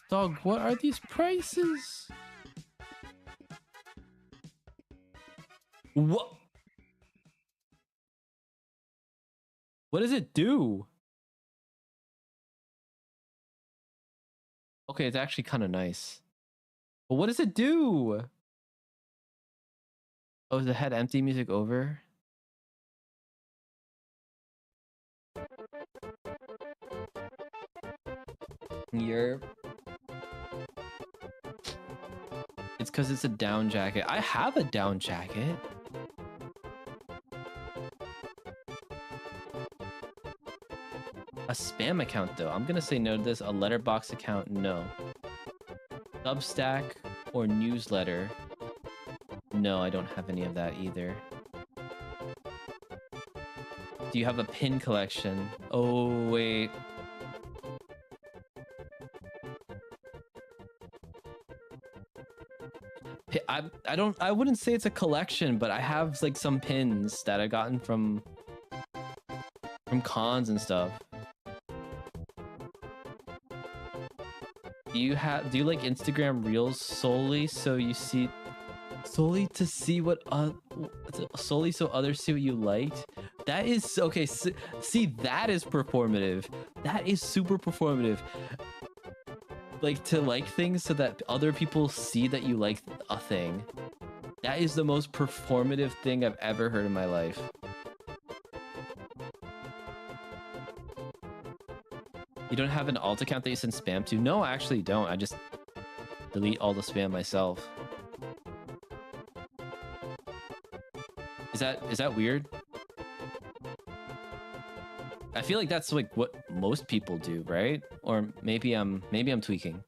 Dog, what are these prices? What? What does it do? Okay, it's actually kind of nice. But what does it do? Oh, is the head empty music over? You're... It's because it's a down jacket. I have a down jacket. A spam account though. I'm gonna say no to this. A letterbox account, no. Substack or newsletter. No, I don't have any of that either. Do you have a pin collection? Oh, wait. I wouldn't say it's a collection, but I have like some pins that I gotten from cons and stuff. Do you like Instagram Reels solely so you see solely so others see what you liked? That is okay. See, that is performative. That is super performative. Like, to like things so that other people see that you like a thing. That is the most performative thing I've ever heard in my life. You don't have an alt account that you send spam to? No, I actually don't. I just delete all the spam myself. Is that weird? I feel like that's like what most people do, right? Or maybe I'm tweaking.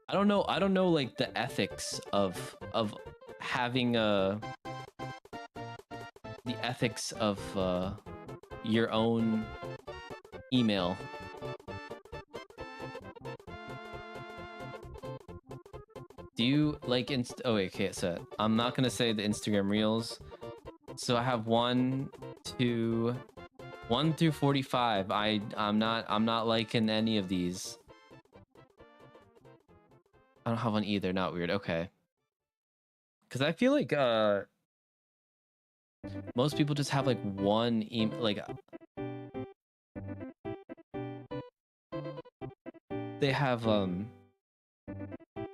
I don't know like the ethics of having the ethics of your own email. Do you like oh wait, okay, so I'm not gonna say the Instagram Reels. So I have 1 through 45. I'm not liking any of these. I don't have one either. Not weird. Okay. because I feel like most people just have like one email, like they have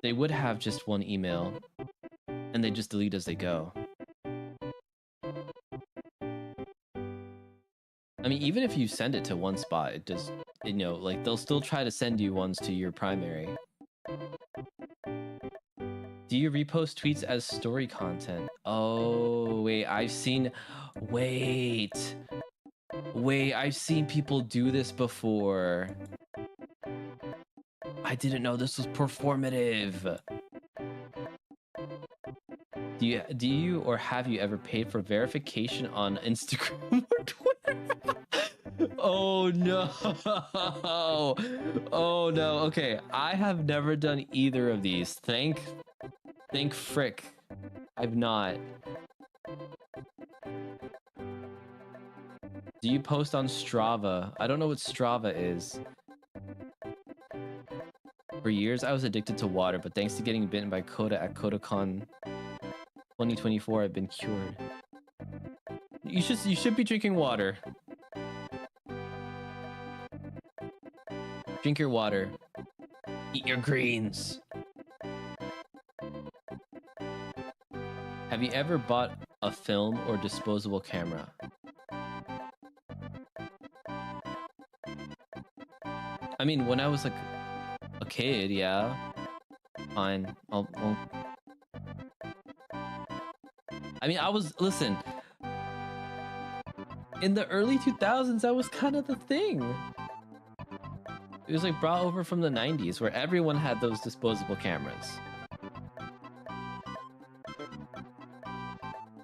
they would have just one email and they just delete as they go. I mean, even if you send it to one spot, it does, you know, like they'll still try to send you ones to your primary. Do you repost tweets as story content? Oh, wait, I've seen people do this before. I didn't know this was performative. Do you or have you ever paid for verification on Instagram or Twitter? Oh no. Oh no. Okay, I have never done either of these. Thank frick. I've not. Do you post on Strava? I don't know what Strava is. For years, I was addicted to water, but thanks to getting bitten by Coda at CodaCon 2024, I've been cured. You should be drinking water. Drink your water. Eat your greens. Have you ever bought a film or disposable camera? I mean, when I was like a kid, yeah. Fine. I'll... I mean, listen. In the early 2000s, that was kind of the thing. It was like brought over from the 90s where everyone had those disposable cameras.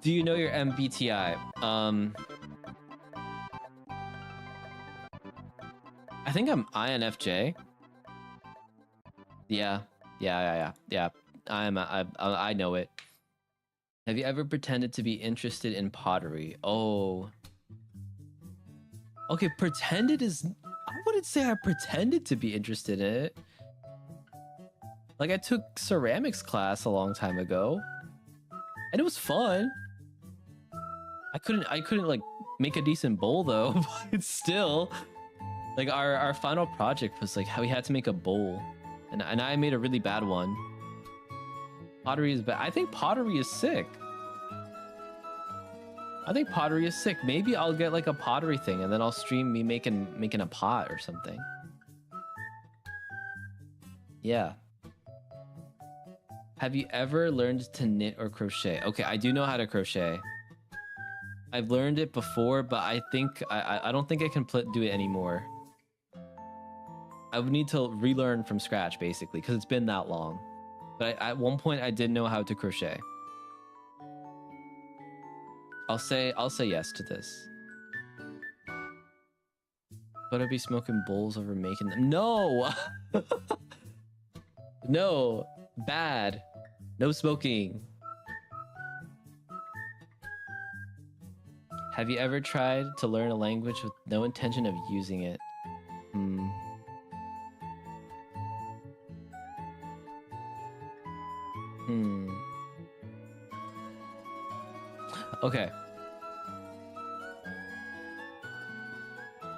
Do you know your MBTI? I think I'm INFJ. Yeah. I know it. Have you ever pretended to be interested in pottery? Oh. Okay, pretended is... I wouldn't say I pretended to be interested in it. Like, I took ceramics class a long time ago. And it was fun. I couldn't like make a decent bowl though, but still. Like our final project was like how we had to make a bowl. And I made a really bad one. Pottery is bad. I think pottery is sick. Maybe I'll get like a pottery thing and then I'll stream me making a pot or something. Yeah. Have you ever learned to knit or crochet? Okay, I do know how to crochet. I've learned it before, but I think I don't think I can do it anymore. I would need to relearn from scratch basically because it's been that long. But at one point I did know how to crochet. I'll say yes to this. But I'd be smoking bowls over making them. No. No, bad. No smoking. Have you ever tried to learn a language with no intention of using it? Okay.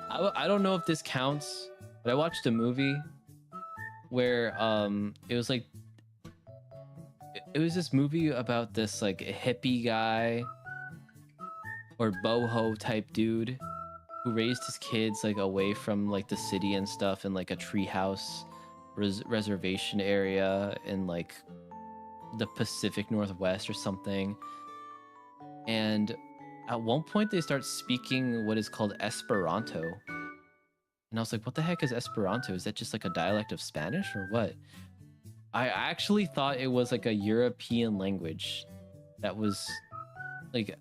I don't know if this counts, but I watched a movie where it was like it was this movie about this like hippie guy or boho type dude who raised his kids like away from like the city and stuff in like a treehouse reservation area in like the Pacific Northwest or something. And at one point they start speaking what is called Esperanto. And I was like, what the heck is Esperanto? Is that just like a dialect of Spanish or what? I actually thought it was like a European language that was like,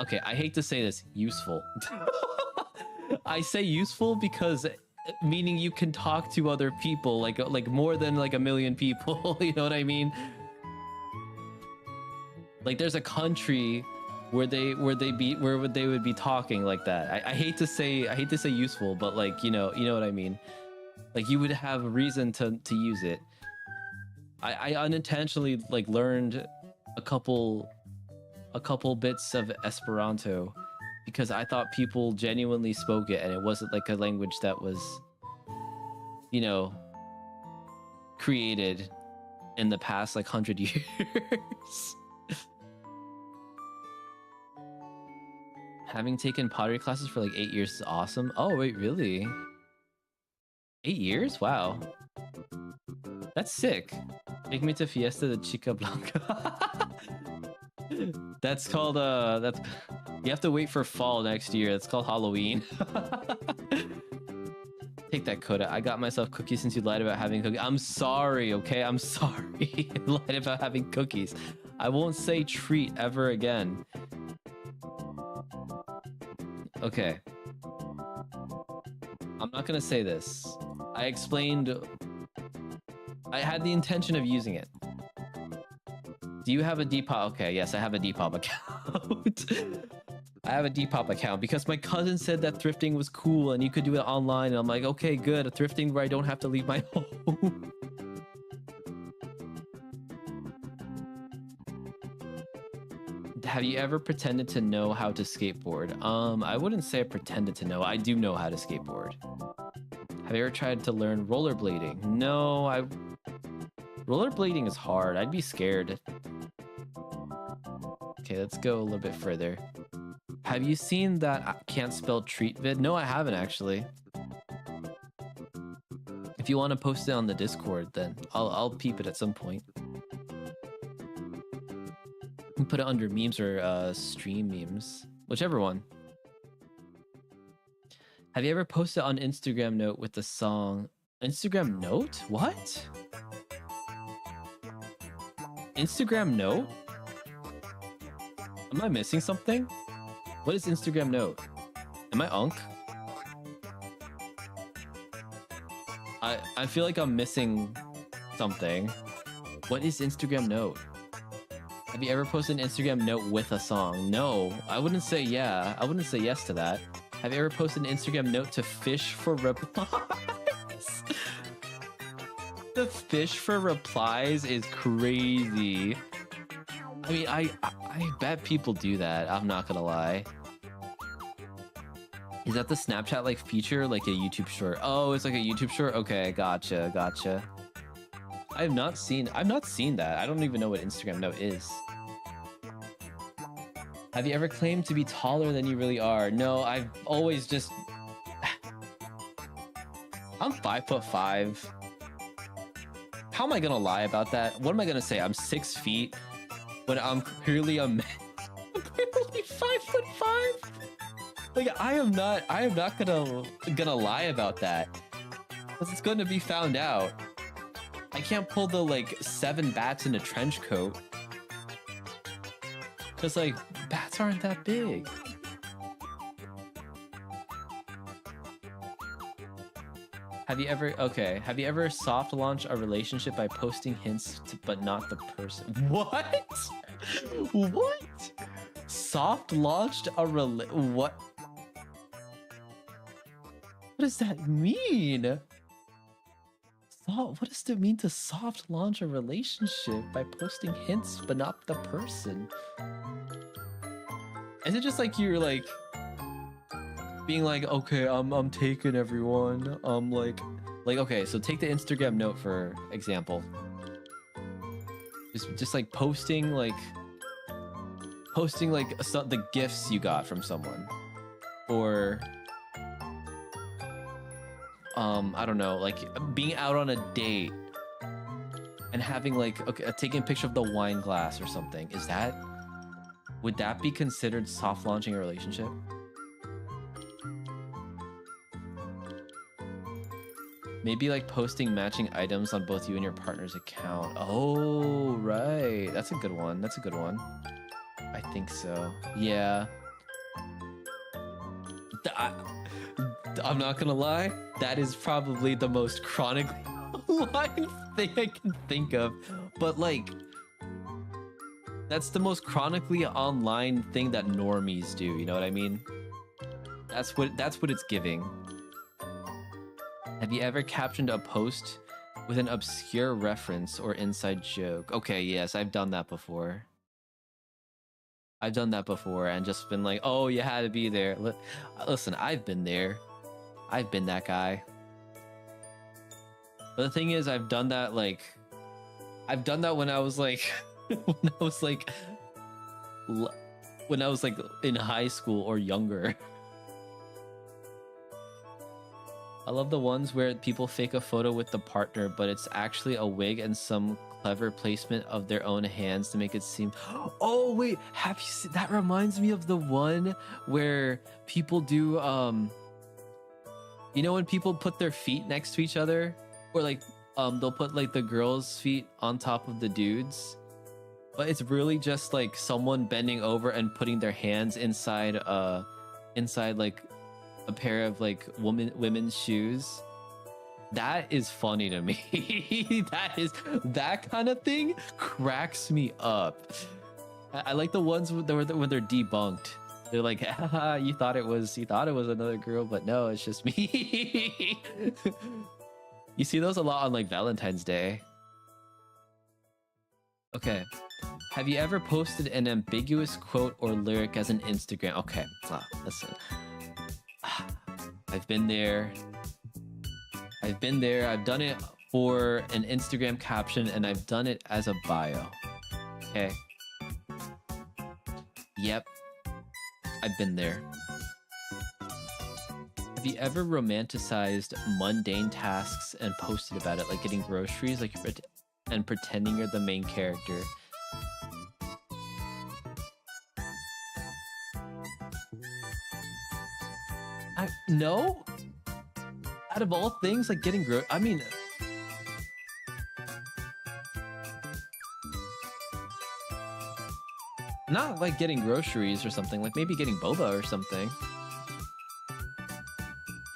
okay, I hate to say this, useful. I say useful because meaning you can talk to other people, like more than like a million people, you know what I mean? Like there's a country where they would be talking like that. I hate to say useful, but like you know what I mean. Like you would have a reason to use it. I unintentionally like learned a couple bits of Esperanto because I thought people genuinely spoke it and it wasn't like a language that was, you know, created in the past like 100 years. Having taken pottery classes for like 8 years is awesome. Oh wait, really? 8 years? Wow. That's sick. Take me to Fiesta de Chica Blanca. That's called that's you have to wait for fall next year. That's called Halloween. Take that, Coda. I got myself cookies since you lied about having cookies. I'm sorry, okay? I'm sorry. I lied about having cookies. I won't say treat ever again. Okay. I'm not gonna say this. I explained... I had the intention of using it. Do you have a Depop? Okay, yes, I have a Depop account. I have a Depop account because my cousin said that thrifting was cool and you could do it online. And I'm like, okay, good. A thrifting where I don't have to leave my home. Have you ever pretended to know how to skateboard? I wouldn't say I pretended to know. I do know how to skateboard. Have you ever tried to learn rollerblading? No, rollerblading is hard. I'd be scared. Okay, let's go a little bit further. Have you seen that I can't spell treat vid? No, I haven't actually. If you want to post it on the Discord, then I'll peep it at some point. You can put it under memes or stream memes, whichever one. Have you ever posted on Instagram Note with the song Instagram Note? What? Instagram Note? Am I missing something? What is Instagram Note? Am I Unk? I feel like I'm missing something. What is Instagram Note? Have you ever posted an Instagram Note with a song? No, I wouldn't say yeah. I wouldn't say yes to that. Have you ever posted an Instagram Note to fish for replies? The fish for replies is crazy. I mean, I bet people do that. I'm not gonna lie. Is that the Snapchat like feature, like a YouTube short? Oh, it's like a YouTube short. Okay, gotcha. I've not seen that. I don't even know what Instagram Note is. Have you ever claimed to be taller than you really are? No, I've always just... I'm 5'5". How am I gonna lie about that? What am I gonna say? I'm 6 feet when I'm clearly a man. I'm clearly 5'5". Like I am not gonna lie about that. Because it's gonna be found out. I can't pull the like 7 bats in a trench coat. Because like bats aren't that big. Have you ever soft launched a relationship by posting hints to, but not the person? What? What? Soft launched a what? What does that mean? What does it mean to soft launch a relationship by posting hints but not the person? Is it just like you're like being like, okay, I'm taking everyone. Like okay, so take the Instagram Note for example. Just like posting like the gifts you got from someone, or I don't know, like being out on a date and having like taking a picture of the wine glass or something. Would that be considered soft launching a relationship? Maybe like posting matching items on both you and your partner's account. Oh, right. That's a good one. I think so. Yeah. I'm not gonna lie. That is probably the most chronic line thing I can think of. But like, that's the most chronically online thing that normies do. You know what I mean? That's what it's giving. Have you ever captioned a post with an obscure reference or inside joke? Okay, yes, I've done that before. I've done that before and just been like, oh, you had to be there. Listen, I've been there. I've been that guy. But the thing is, I've done that when I was like, when I was like, when I was like in high school or younger. I love the ones where people fake a photo with the partner, but it's actually a wig and some clever placement of their own hands to make it seem. Oh wait, have you seen that? Reminds me of the one where people do you know, when people put their feet next to each other, or like they'll put like the girls' feet on top of the dudes, but it's really just like someone bending over and putting their hands inside like a pair of like women's shoes. That is funny to me. That kind of thing cracks me up. I like the ones when they're debunked. They're like, haha, you thought it was another girl, but no, it's just me. You see those a lot on like Valentine's Day. Okay. Have you ever posted an ambiguous quote or lyric as an Instagram? Okay, listen. I've been there. I've done it for an Instagram caption, and I've done it as a bio. Okay. Yep. I've been there. Have you ever romanticized mundane tasks and posted about it, like getting groceries, and pretending you're the main character? No? Out of all things, like getting I mean, not like getting groceries or something, like maybe getting boba or something.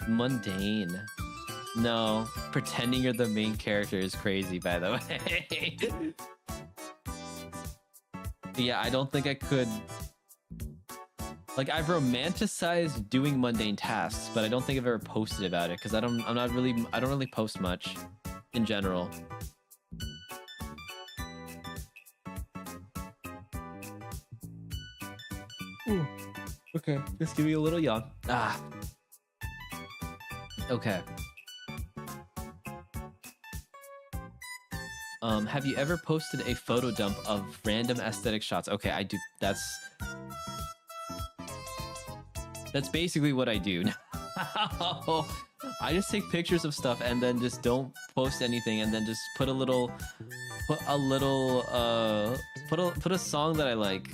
Mundane. No, pretending you're the main character is crazy, by the way. Yeah, I don't think I could. Like, I've romanticized doing mundane tasks, but I don't think I've ever posted about it because I don't really post much in general. Ooh. Okay, just give me a little yawn. Okay. Have you ever posted a photo dump of random aesthetic shots? Okay, I do. That's basically what I do. I just take pictures of stuff and then just don't post anything, and then just put a song that I like,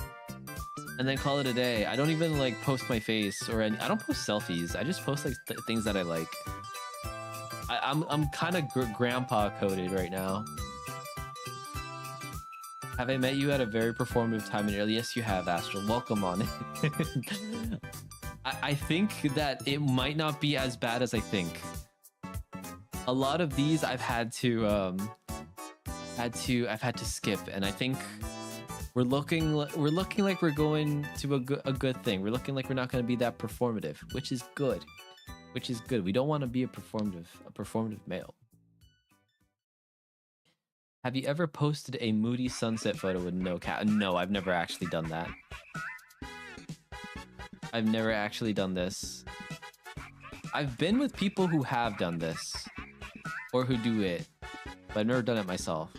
and then call it a day. I don't even like post my face or I don't post selfies. I just post like things that I like. I'm kind of grandpa coded right now. Have I met you at a very performative time in early? Yes, you have, Astral. Welcome on it. I think that it might not be as bad as I think. A lot of these I've had to skip, and I think we're looking like we're going to a good thing. We're looking like we're not going to be that performative, which is good. We don't want to be a performative male. Have you ever posted a moody sunset photo with no cat? No, I've never actually done that. I've never actually done this. I've been with people who have done this, or who do it, but I've never done it myself.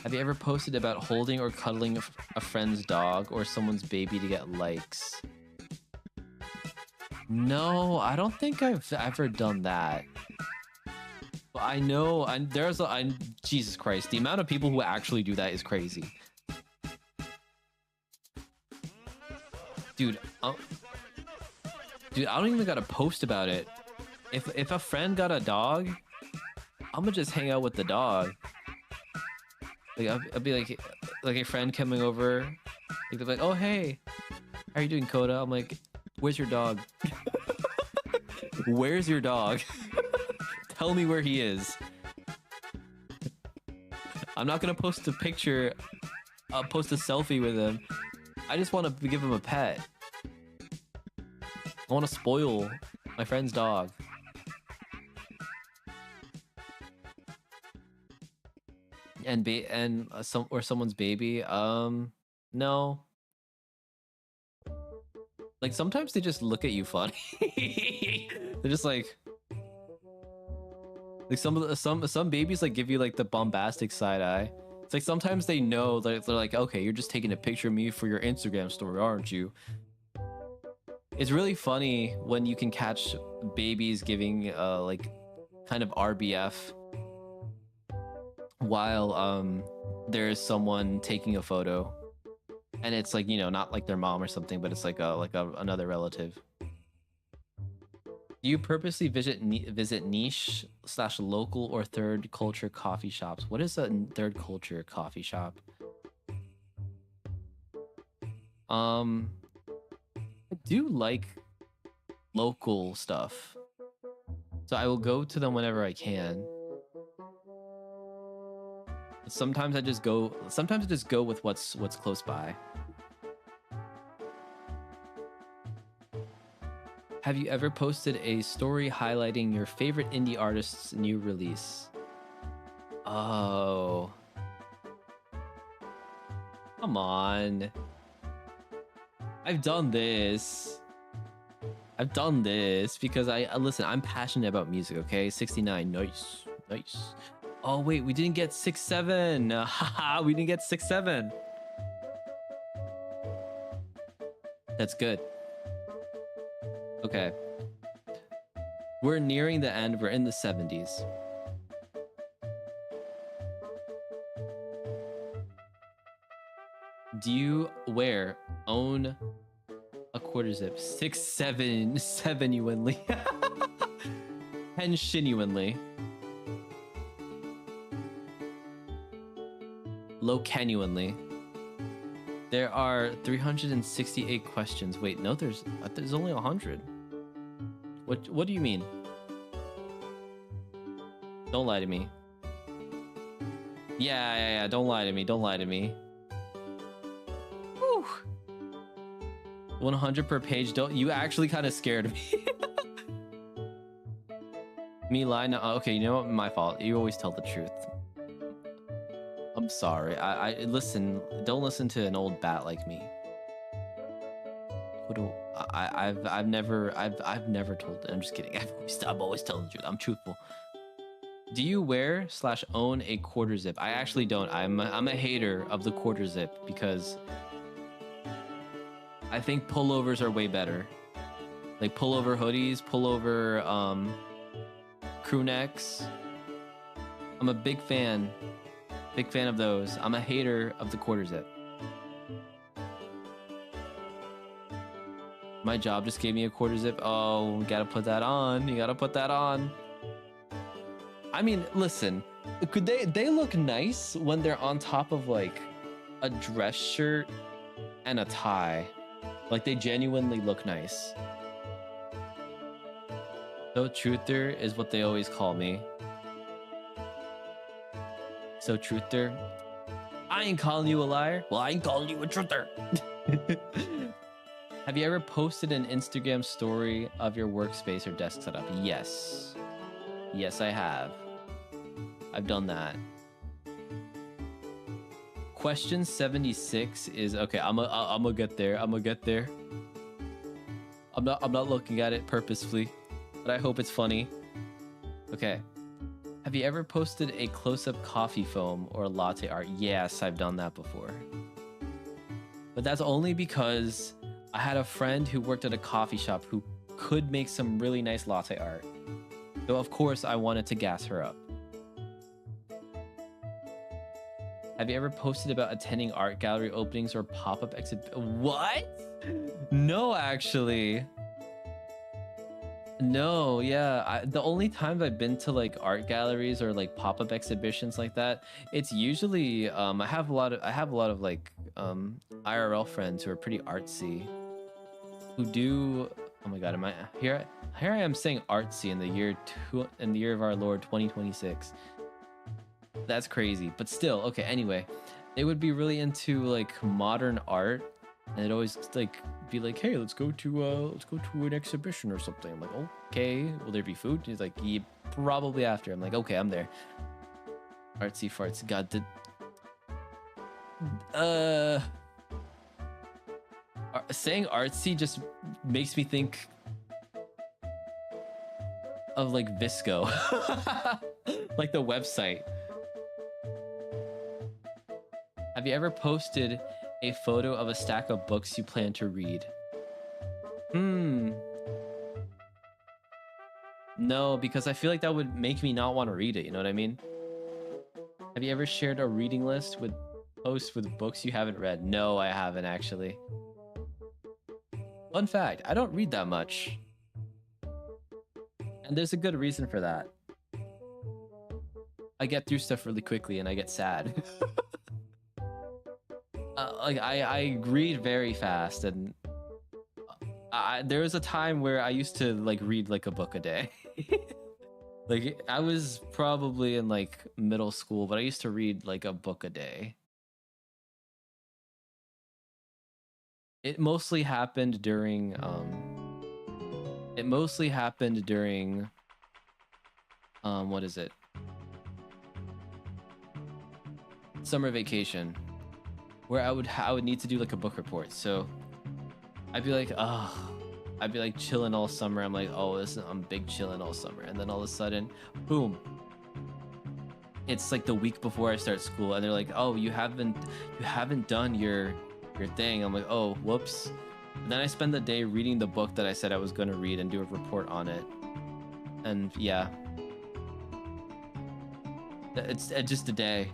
Have you ever posted about holding or cuddling a friend's dog or someone's baby to get likes? No, I don't think I've ever done that. But I know, Jesus Christ, the amount of people who actually do that is crazy. Dude, I don't even gotta post about it. If a friend got a dog, I'm gonna just hang out with the dog. Like I'll be like a friend coming over, like they're like, oh hey, how are you doing, Coda? I'm like, where's your dog? Where's your dog? Tell me where he is. I'm not gonna post a picture. I'll post a selfie with him. I just want to give him a pet. I want to spoil my friend's dog. And someone's baby. No. Like sometimes they just look at you funny. They're just like some babies like give you like the bombastic side eye. It's like sometimes they know that they're like, okay, you're just taking a picture of me for your Instagram story, aren't you? It's really funny when you can catch babies giving like kind of RBF while there's someone taking a photo, and it's like, you know, not like their mom or something, but it's like another relative. Do you purposely visit niche / local or third culture coffee shops? What is a third culture coffee shop? I do like local stuff, so I will go to them whenever I can. Sometimes I just go with what's close by. Have you ever posted a story highlighting your favorite indie artist's new release? Oh. Come on. I've done this because listen, I'm passionate about music, okay? 69, nice. Oh wait, we didn't get 6-7. Haha, we didn't get 6-7. That's good. Okay. We're nearing the end. We're in the 70s. Do you own a quarter zip? 6-7 genuinely. 10 genuinely. Low genuinely. There are 368 questions. Wait, no, there's only 100. What do you mean? Don't lie to me. Yeah, don't lie to me. Don't lie to me. Whew. 100 per page. Don't you actually kind of scared me. Me lie? No, okay, you know what? My fault. You always tell the truth. I'm sorry. I listen. Don't listen to an old bat like me. I've never told. I'm just kidding. I'm always telling the truth. I'm truthful. Do you wear / own a quarter zip? I actually don't. I'm a hater of the quarter zip because I think pullovers are way better. Like pullover hoodies, pullover crew necks. I'm a big fan of those. I'm a hater of the quarter zip. My job just gave me a quarter zip. Oh, we gotta put that on. You gotta put that on. I mean, listen, could they look nice when they're on top of like a dress shirt and a tie. Like they genuinely look nice. So truther is what they always call me. So truther. I ain't calling you a liar. Well, I ain't calling you a truther. Have you ever posted an Instagram story of your workspace or desk setup? Yes. Yes, I have. I've done that. Question 76 is okay. I'm gonna get there. I'm not looking at it purposefully, but I hope it's funny. Okay. Have you ever posted a close-up coffee foam or latte art? Yes, I've done that before. But that's only because I had a friend who worked at a coffee shop who could make some really nice latte art. So of course I wanted to gas her up. Have you ever posted about attending art gallery openings or pop-up exhibition? What? No, actually. No, yeah. The only times I've been to like art galleries or like pop-up exhibitions like that, it's usually I have a lot of like IRL friends who are pretty artsy, who do. Oh my God, am I here? Here I am saying artsy in the year of our Lord 2026. That's crazy, but still okay. Anyway, they would be really into like modern art, and it'd always like be like, "Hey, let's go to an exhibition or something." I'm like, "Okay, will there be food?" He's like, "Yeah, probably after." I'm like, "Okay, I'm there." Artsy farts. God, Saying artsy just makes me think of like Visco, like the website. Have you ever posted a photo of a stack of books you plan to read? No, because I feel like that would make me not want to read it, you know what I mean? Have you ever shared a reading list with posts with books you haven't read? No, I haven't actually. Fun fact, I don't read that much. And there's a good reason for that. I get through stuff really quickly and I get sad. Like I read very fast, and there was a time where I used to like read like a book a day. Like I was probably in like middle school, but I used to read like a book a day. It mostly happened during what is it? Summer vacation, where I would need to do like a book report. So I'd be like chilling all summer. I'm like, oh, I'm big chilling all summer, and then all of a sudden, boom, it's like the week before I start school, and they're like, oh, you haven't done your thing. I'm like, oh, whoops. And then I spend the day reading the book that I said I was going to read and do a report on it. And yeah, it's just a day.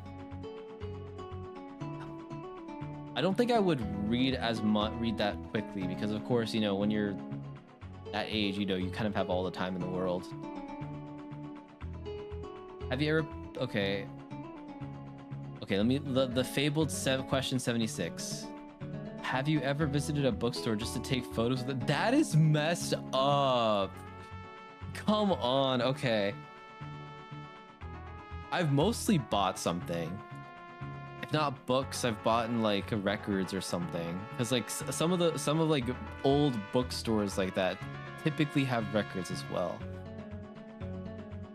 I don't think I would read that quickly, because of course, you know, when you're that age, you know, you kind of have all the time in the world. Have you ever, okay, let me, the fabled question 76. Have you ever visited a bookstore just to take photos of it? That is messed up. Come on. Okay. I've mostly bought something. If not books, I've bought in like records or something. Because like some of like old bookstores like that typically have records as well.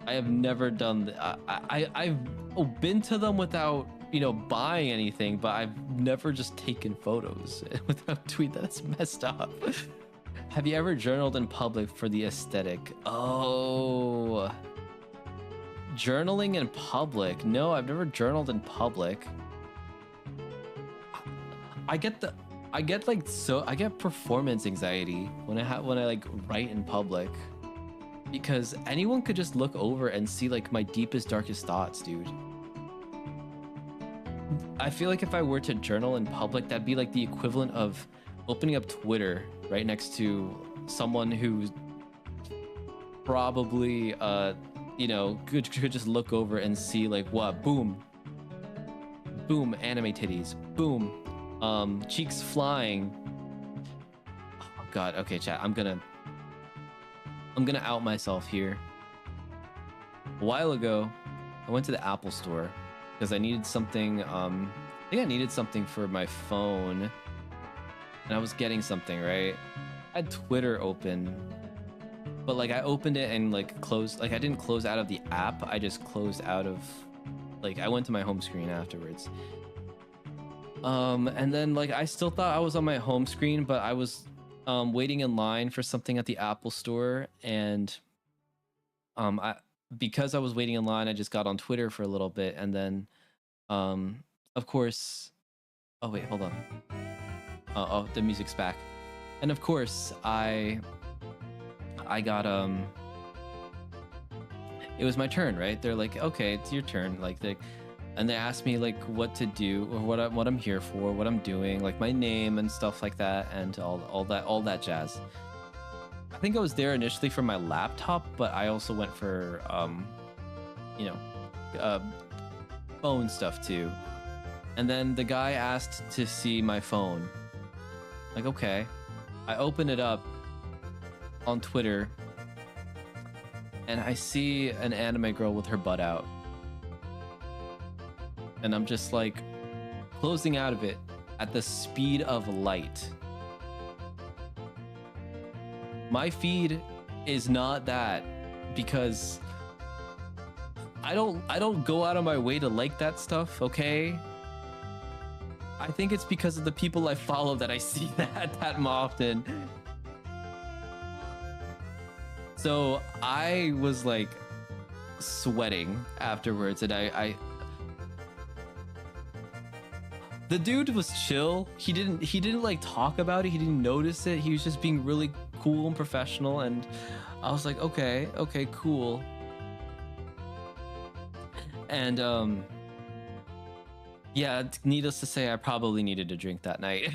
I have never done I've been to them without, you know, buying anything, but I've never just taken photos without tweeting. That's messed up. Have you ever journaled in public for the aesthetic? Oh, journaling in public? No, I've never journaled in public. I get performance anxiety when I like write in public, because anyone could just look over and see like my deepest, darkest thoughts, dude. I feel like if I were to journal in public, that'd be like the equivalent of opening up Twitter right next to someone who's probably, you know, could just look over and see like, what, boom, anime titties, boom, cheeks flying. Oh God, okay, chat, I'm gonna out myself here. A while ago, I went to the Apple store because I needed something. I think I needed something for my phone, and I was getting something, right? I had Twitter open, but like I opened it and like closed. Like I didn't close out of the app. I just closed out of, like, I went to my home screen afterwards. And then like I still thought I was on my home screen, but I was waiting in line for something at the Apple store, and because I was waiting in line, I just got on Twitter for a little bit, and then of course, oh wait, hold on. Oh, the music's back. And of course, I got it was my turn, right? They're like, okay, it's your turn, like and they asked me like what to do, or what I'm here for, what I'm doing, like my name and stuff like that, and all that jazz. I think I was there initially for my laptop, but I also went for you know, phone stuff too. And then the guy asked to see my phone. Like, okay. I open it up on Twitter, and I see an anime girl with her butt out. And I'm just like closing out of it at the speed of light. My feed is not that, because I don't go out of my way to like that stuff, okay? I think it's because of the people I follow that I see that often. So I was like sweating afterwards, and I the dude was chill. He didn't like talk about it. He didn't notice it. He was just being really cool and professional, and I was like, okay, cool. And yeah, needless to say, I probably needed a drink that night.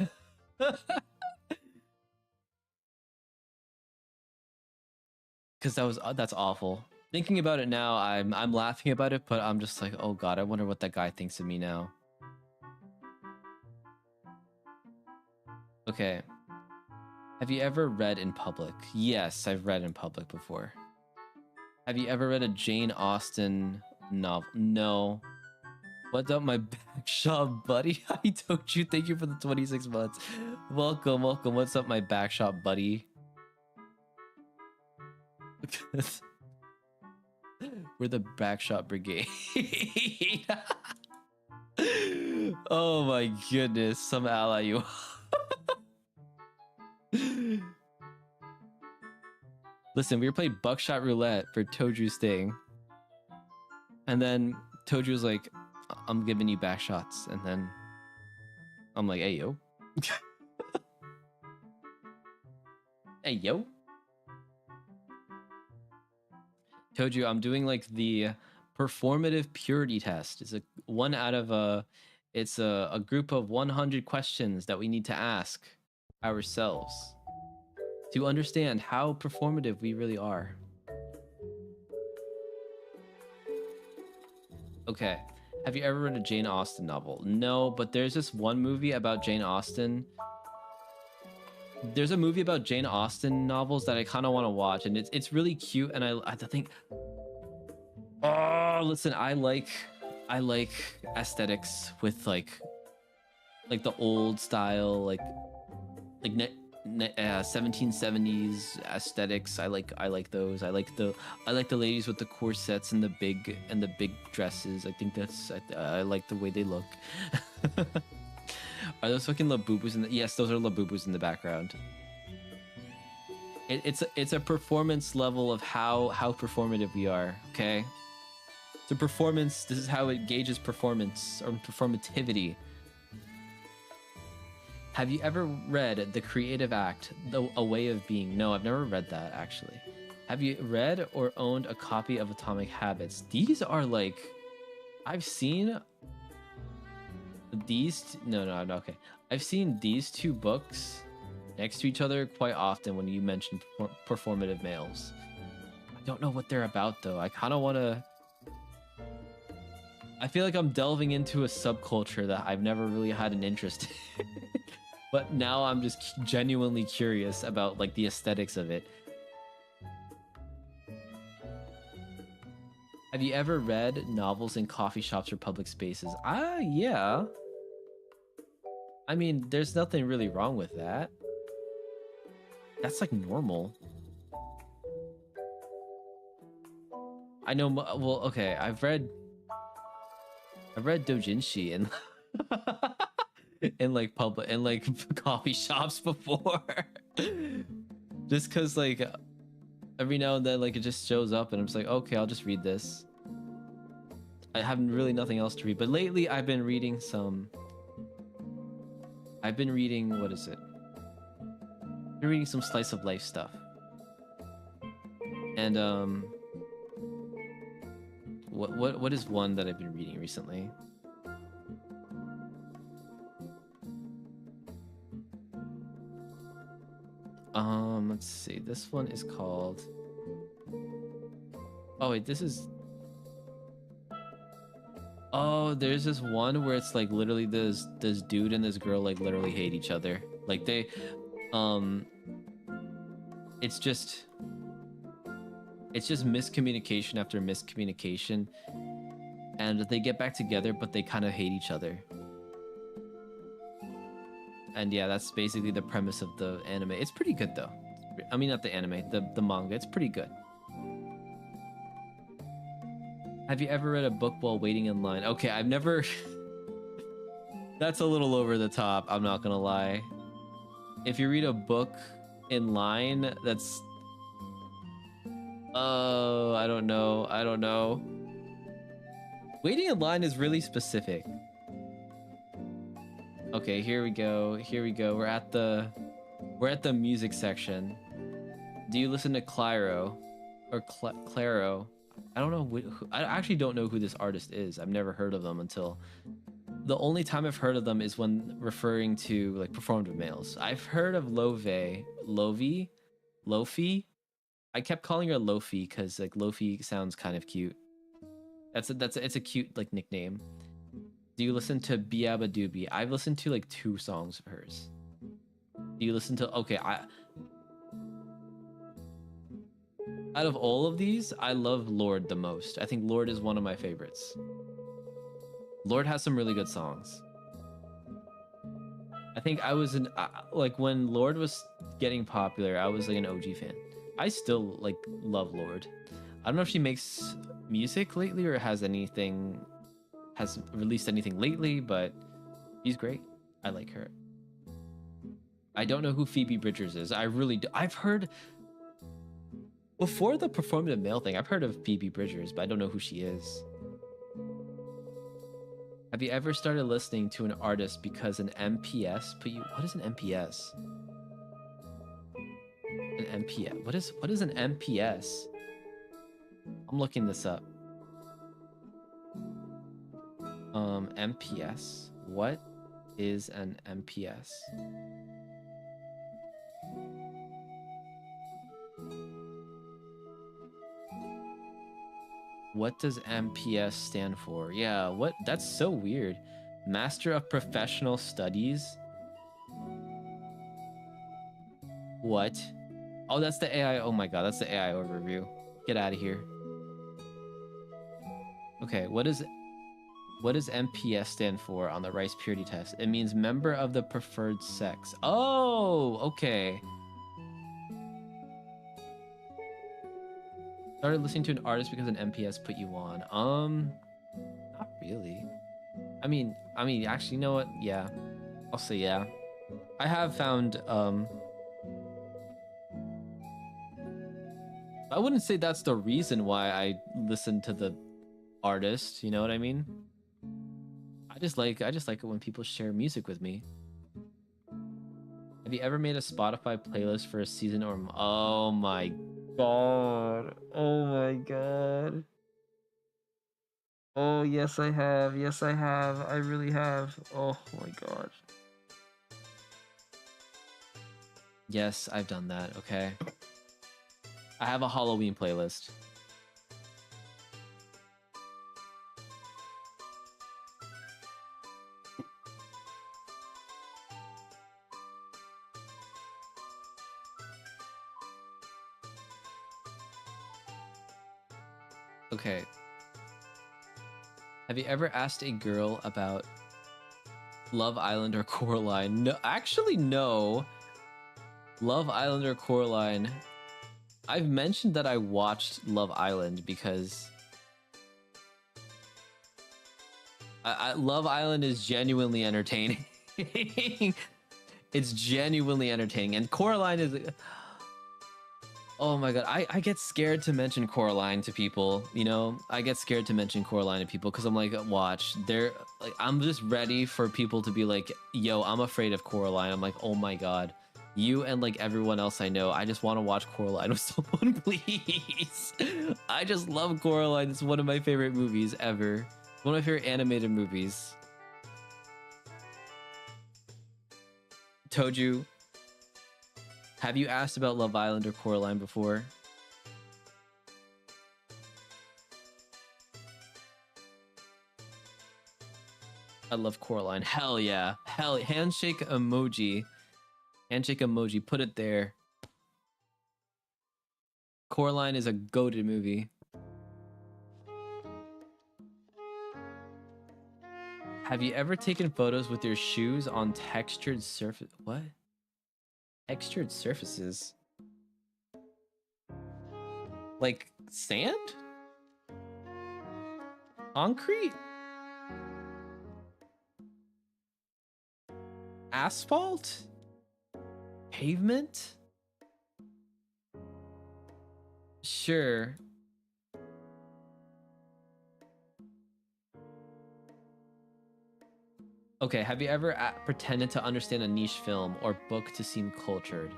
Because that's awful. Thinking about it now, I'm laughing about it, but I'm just like, oh god, I wonder what that guy thinks of me now. Okay. Have you ever read in public? Yes, I've read in public before. Have you ever read a Jane Austen novel? No. What's up, my backshop buddy? I told you. Thank you for the 26 months. Welcome. What's up, my backshop buddy? We're the backshop brigade. Oh my goodness, some ally you. Listen, we were playing buckshot roulette for Toju's thing, and then Toju was like, I'm giving you back shots, and then I'm like, hey yo. Hey yo. Toju, I'm doing like the Performative Purity Test. It's a one out of a group of 100 questions that we need to ask ourselves to understand how performative we really are. Okay. Have you ever read a Jane Austen novel? No, but there's this one movie about Jane Austen. There's a movie about Jane Austen novels that I kind of want to watch, and it's really cute, and I think, oh, listen, I like aesthetics with like the old style, like 1770s aesthetics. I like those. I like the ladies with the corsets and the big dresses. I think I like the way they look. Are those fucking Labubus in the? Yes, those are Labubus in the background. It's a performance level of how performative we are. Okay, it's a performance. This is how it gauges performance or performativity. Have you ever read The Creative Act, A Way of Being? No, I've never read that, actually. Have you read or owned a copy of Atomic Habits? These are like... I've seen... These... No, okay. I've seen these two books next to each other quite often when you mention performative males. I don't know what they're about, though. I kind of want to... I feel like I'm delving into a subculture that I've never really had an interest in. But now I'm just genuinely curious about like the aesthetics of it. Have you ever read novels in coffee shops or public spaces? Yeah. I mean, there's nothing really wrong with that. That's like normal. I know, well, okay, I've read doujinshi and in like public and like coffee shops before. Just because like every now and then like it just shows up and I'm just like, okay, I'll just read this. I have really nothing else to read, but lately I've been reading what is it? I've been reading some slice of life stuff. And what is one that I've been reading recently? Let's see. This one is called... Oh wait, this is... Oh, there's this one where it's like literally this dude and this girl like literally hate each other. Like they, it's just miscommunication after miscommunication, and they get back together, but they kind of hate each other. And yeah, that's basically the premise of the anime. It's pretty good though. I mean, not the anime, the manga. It's pretty good. Have you ever read a book while waiting in line? Okay, I've never... That's a little over the top, I'm not gonna lie. If you read a book in line, that's... Oh, I don't know. I don't know. Waiting in line is really specific. Okay, here we go. Here we go. We're at the music section. Do you listen to Clairo or Claro? I don't know. I actually don't know who this artist is. I've never heard of them until the only time I've heard of them is when referring to like performative males. I've heard of Lofi. I kept calling her Lofi because like Lofi sounds kind of cute. It's a cute like nickname. Do you listen to Biaba Doobie? I've listened to like 2 songs of hers. Do you listen to... Okay, out of all of these, I love Lord the most. I think Lord is one of my favorites. Lord has some really good songs. I think I was like when Lord was getting popular, I was like an OG fan. I still like love Lord. I don't know if she makes music lately or has released anything lately, but she's great. I like her. I don't know who Phoebe Bridgers is. I really do. I've heard before the performative male thing, I've heard of Phoebe Bridgers, but I don't know who she is. Have you ever started listening to an artist because an MPS put you... What is an MPS? An MPS. What is an MPS? I'm looking this up. MPS. What is an MPS? What does MPS stand for? Yeah, what? That's so weird. Master of Professional Studies? What? Oh, that's the AI. Oh my god, that's the AI overview. Get out of here. Okay, what does MPS stand for on the Rice Purity Test? It means member of the preferred sex. Oh, okay. Started listening to an artist because an MPS put you on. Not really. I mean, actually, you know what? Yeah, I'll say yeah. I have found, I wouldn't say that's the reason why I listen to the artist, you know what I mean? I just like it when people share music with me. Have you ever made a Spotify playlist for a season or... Oh my god. Oh my god. Oh, yes, I have. Yes, I have. I really have. Oh my god. Yes, I've done that. Okay. I have a Halloween playlist. Okay. Have you ever asked a girl about Love Island or Coraline? No, actually, no. Love Island or Coraline. I've mentioned that I watched Love Island because Love Island is genuinely entertaining. It's genuinely entertaining, and Coraline is... Oh my god, I get scared to mention Coraline to people, you know? I get scared to mention Coraline to people because I'm like, watch, they're like, I'm just ready for people to be like, yo, I'm afraid of Coraline. I'm like, oh my god, you and like everyone else I know, I just want to watch Coraline with someone, please. I just love Coraline. It's one of my favorite movies ever. One of my favorite animated movies. Toju, have you asked about Love Island or Coraline before? I love Coraline. Hell yeah. Hell, handshake emoji. Handshake emoji. Put it there. Coraline is a goated movie. Have you ever taken photos with your shoes on textured surface? What? Textured surfaces? Like sand? Concrete? Asphalt? Pavement? Sure. Okay, have you ever pretended to understand a niche film or book to seem cultured?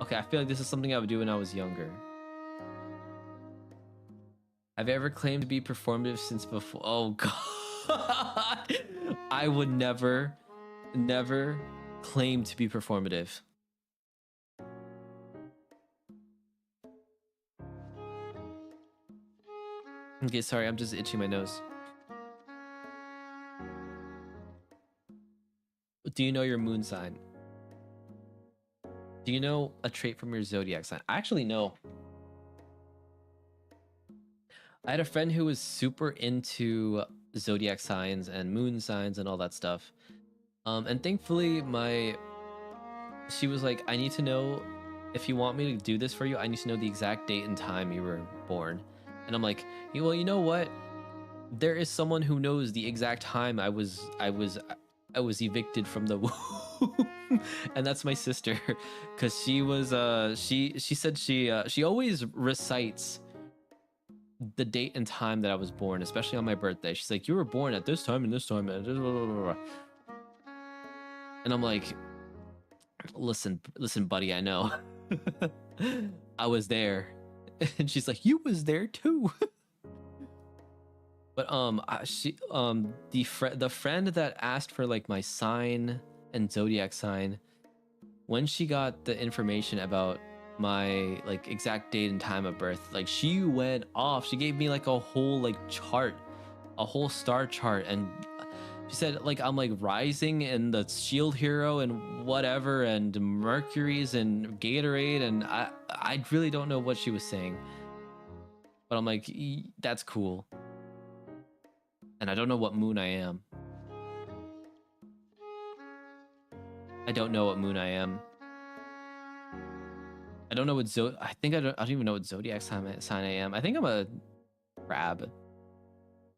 Okay, I feel like this is something I would do when I was younger. Have you ever claimed to be performative since before? Oh god. I would never claim to be performative. Okay, sorry, I'm just itching my nose. Do you know your moon sign? Do you know a trait from your zodiac sign? I actually know. I had a friend who was super into zodiac signs and moon signs and all that stuff. And thankfully she was like, I need to know, if you want me to do this for you, I need to know the exact date and time you were born. And I'm like, well, you know what? There is someone who knows the exact time I was evicted from the womb. And that's my sister, because she was she said she always recites the date and time that I was born, especially on my birthday. She's like, you were born at this time and this time and blah, blah, blah. And I'm like, listen buddy, I know. I was there. And she's like, you was there too. But the friend that asked for like my sign and zodiac sign, when she got the information about my like exact date and time of birth, like she went off. She gave me like a whole like chart, a whole star chart, and she said like I'm like rising and the shield hero and whatever, and Mercury's and Gatorade, and I really don't know what she was saying, but I'm like, that's cool. And I don't know what moon I am. I don't know what moon I am. I don't know what I don't even know what zodiac sign I am. I think I'm a crab.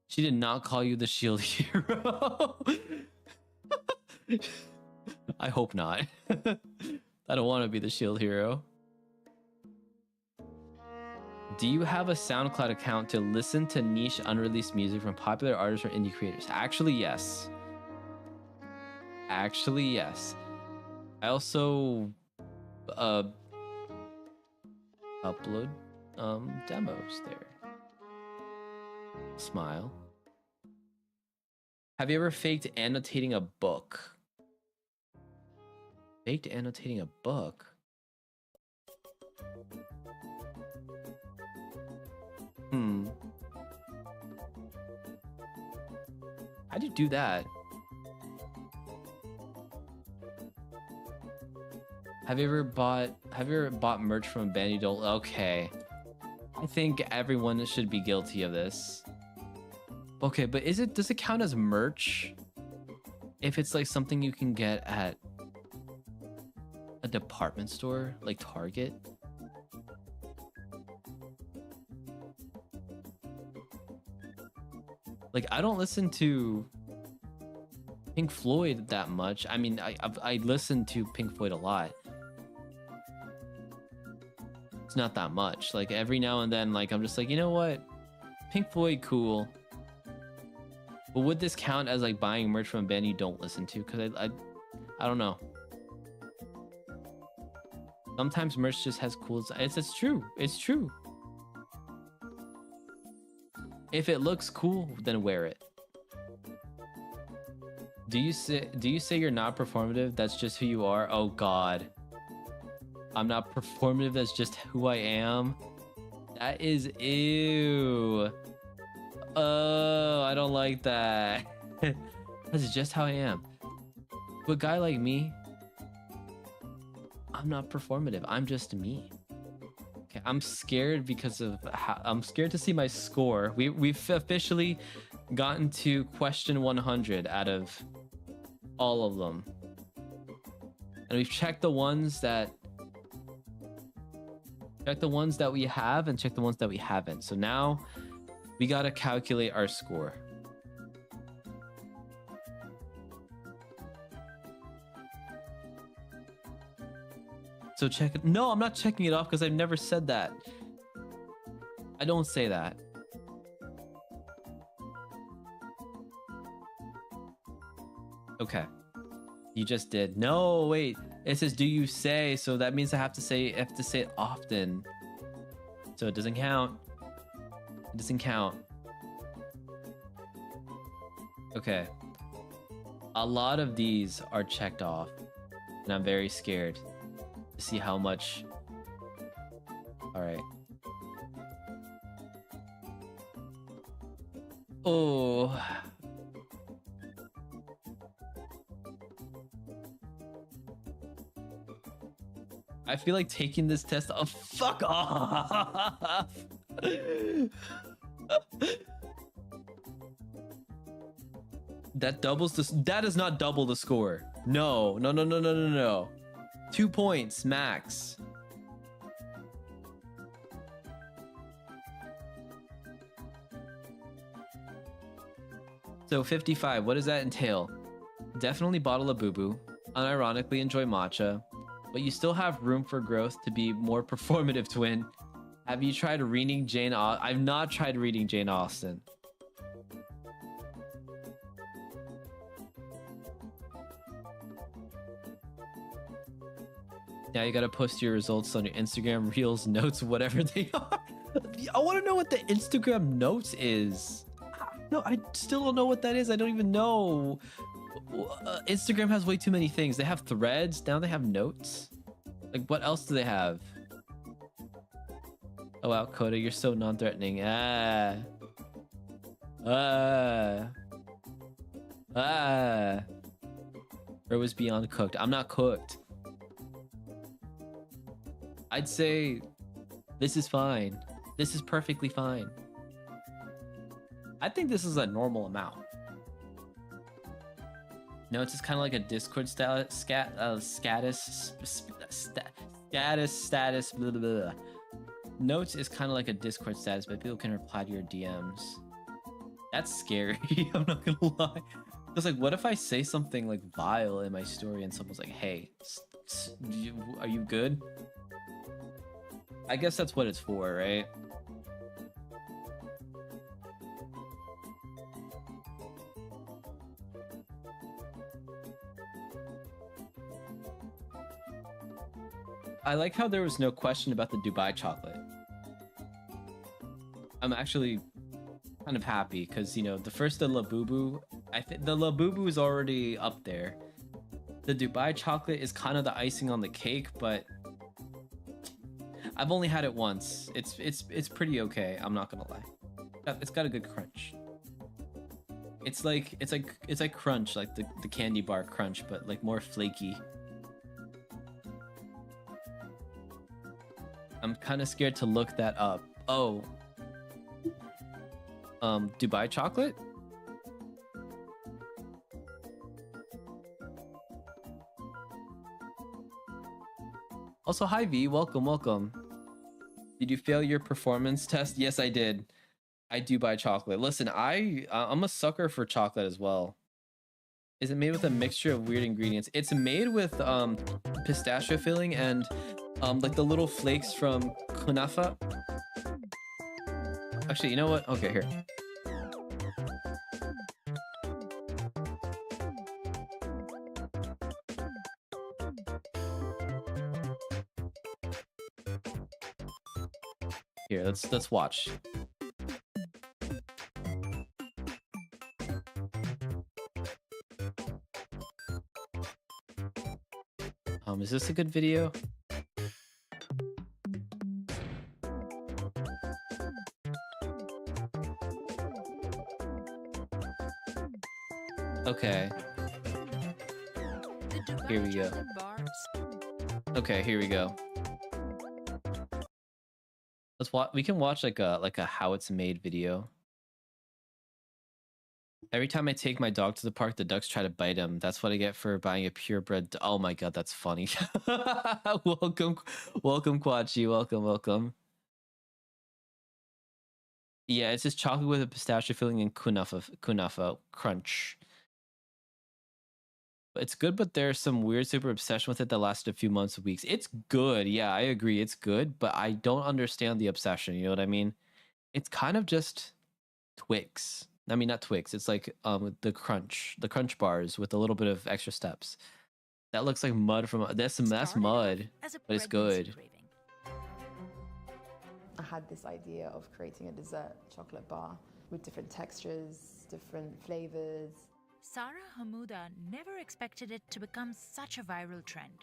She did not call you the shield hero. I hope not. I don't want to be the shield hero. Do you have a SoundCloud account to listen to niche unreleased music from popular artists or indie creators? Actually, yes. Actually, yes. I also upload demos there. Smile. Have you ever faked annotating a book? Faked annotating a book? How'd you do that? Have you ever bought merch from a band you don't? Okay. I think everyone should be guilty of this. Okay, but does it count as merch if it's like something you can get at a department store like Target? Like, I don't listen to Pink Floyd that much. I mean, I listen to Pink Floyd a lot. It's not that much. Like, every now and then, like, I'm just like, you know what? Pink Floyd, cool. But would this count as like buying merch from a band you don't listen to? Because I don't know. Sometimes merch just has cool. It's true. It's true. If it looks cool, then wear it. Do you say you're not performative? That's just who you are? Oh God. I'm not performative, that's just who I am. That is ew. Oh, I don't like that. That's just how I am. But a guy like me, I'm not performative. I'm just me. Okay, I'm scared because of I'm scared to see my score. We've officially gotten to question 100 out of all of them, and we've checked the ones that we have and checked the ones that we haven't. So now we gotta calculate our score. So check it. No, I'm not checking it off because I've never said that. I don't say that. Okay. You just did. No, wait. It says, do you say? So that means I have to say it often. So it doesn't count. It doesn't count. Okay. A lot of these are checked off. And I'm very scared to see how much. All right. Oh. I feel like taking this test. Oh, fuck off. That doubles the. That does not double the score. No, no, no, no, no, no, no. 2 points max. So 55. What does that entail? Definitely bottle a boo boo. Unironically enjoy matcha, but you still have room for growth to be more performative, twin. Have you tried reading Jane Austen? I've not tried reading Jane Austen. Now you gotta post your results on your Instagram reels, notes, whatever they are. I want to know what the Instagram notes is. No, I still don't know what that is. I don't even know. Instagram has way too many things. They have threads. Now they have notes. Like, what else do they have? Oh wow, Coda, you're so non-threatening. Or was beyond cooked. I'm not cooked. I'd say this is fine. This is perfectly fine. I think this is a normal amount. No, it's just kind of like a Discord style status, blah, blah, blah. Notes is kind of like a Discord status, but people can reply to your DMs. That's scary. I'm not gonna lie. It's like, what if I say something like vile in my story and someone's like, "Hey, are you good?" I guess that's what it's for, right? I like how there was no question about the Dubai chocolate. I'm actually kind of happy because, you know, the Labubu, I think the Labubu is already up there. The Dubai chocolate is kind of the icing on the cake, but I've only had it once. It's pretty okay. I'm not gonna lie. It's got a good crunch. It's like crunch, like the candy bar crunch, but like more flaky. I'm kind of scared to look that up. Oh. Dubai chocolate? Also, hi V, welcome, welcome. Did you fail your performance test? Yes, I did. I do buy chocolate. Listen, I'm a sucker for chocolate as well. Is it made with a mixture of weird ingredients? It's made with pistachio filling and like the little flakes from kunafa. Actually, you know what? Okay, here. Here, let's watch. Is this a good video? Okay. Here we go. Okay, here we go. Let's watch. We can watch like a how it's made video. Every time I take my dog to the park, the ducks try to bite him. That's what I get for buying a purebred. Oh my god, that's funny. welcome, Quachi. Welcome. Yeah, it's just chocolate with a pistachio filling and kunafa crunch. It's good, but there's some weird super obsession with it that lasted a few months or weeks. It's good. Yeah, I agree. It's good, but I don't understand the obsession. You know what I mean? It's kind of just Twix. I mean, not Twix. It's like the crunch bars with a little bit of extra steps. That looks like mud from that's Started off mud, as a but it's pregnancy good. craving. I had this idea of creating a dessert chocolate bar with different textures, different flavors. Sarah Hamuda never expected it to become such a viral trend.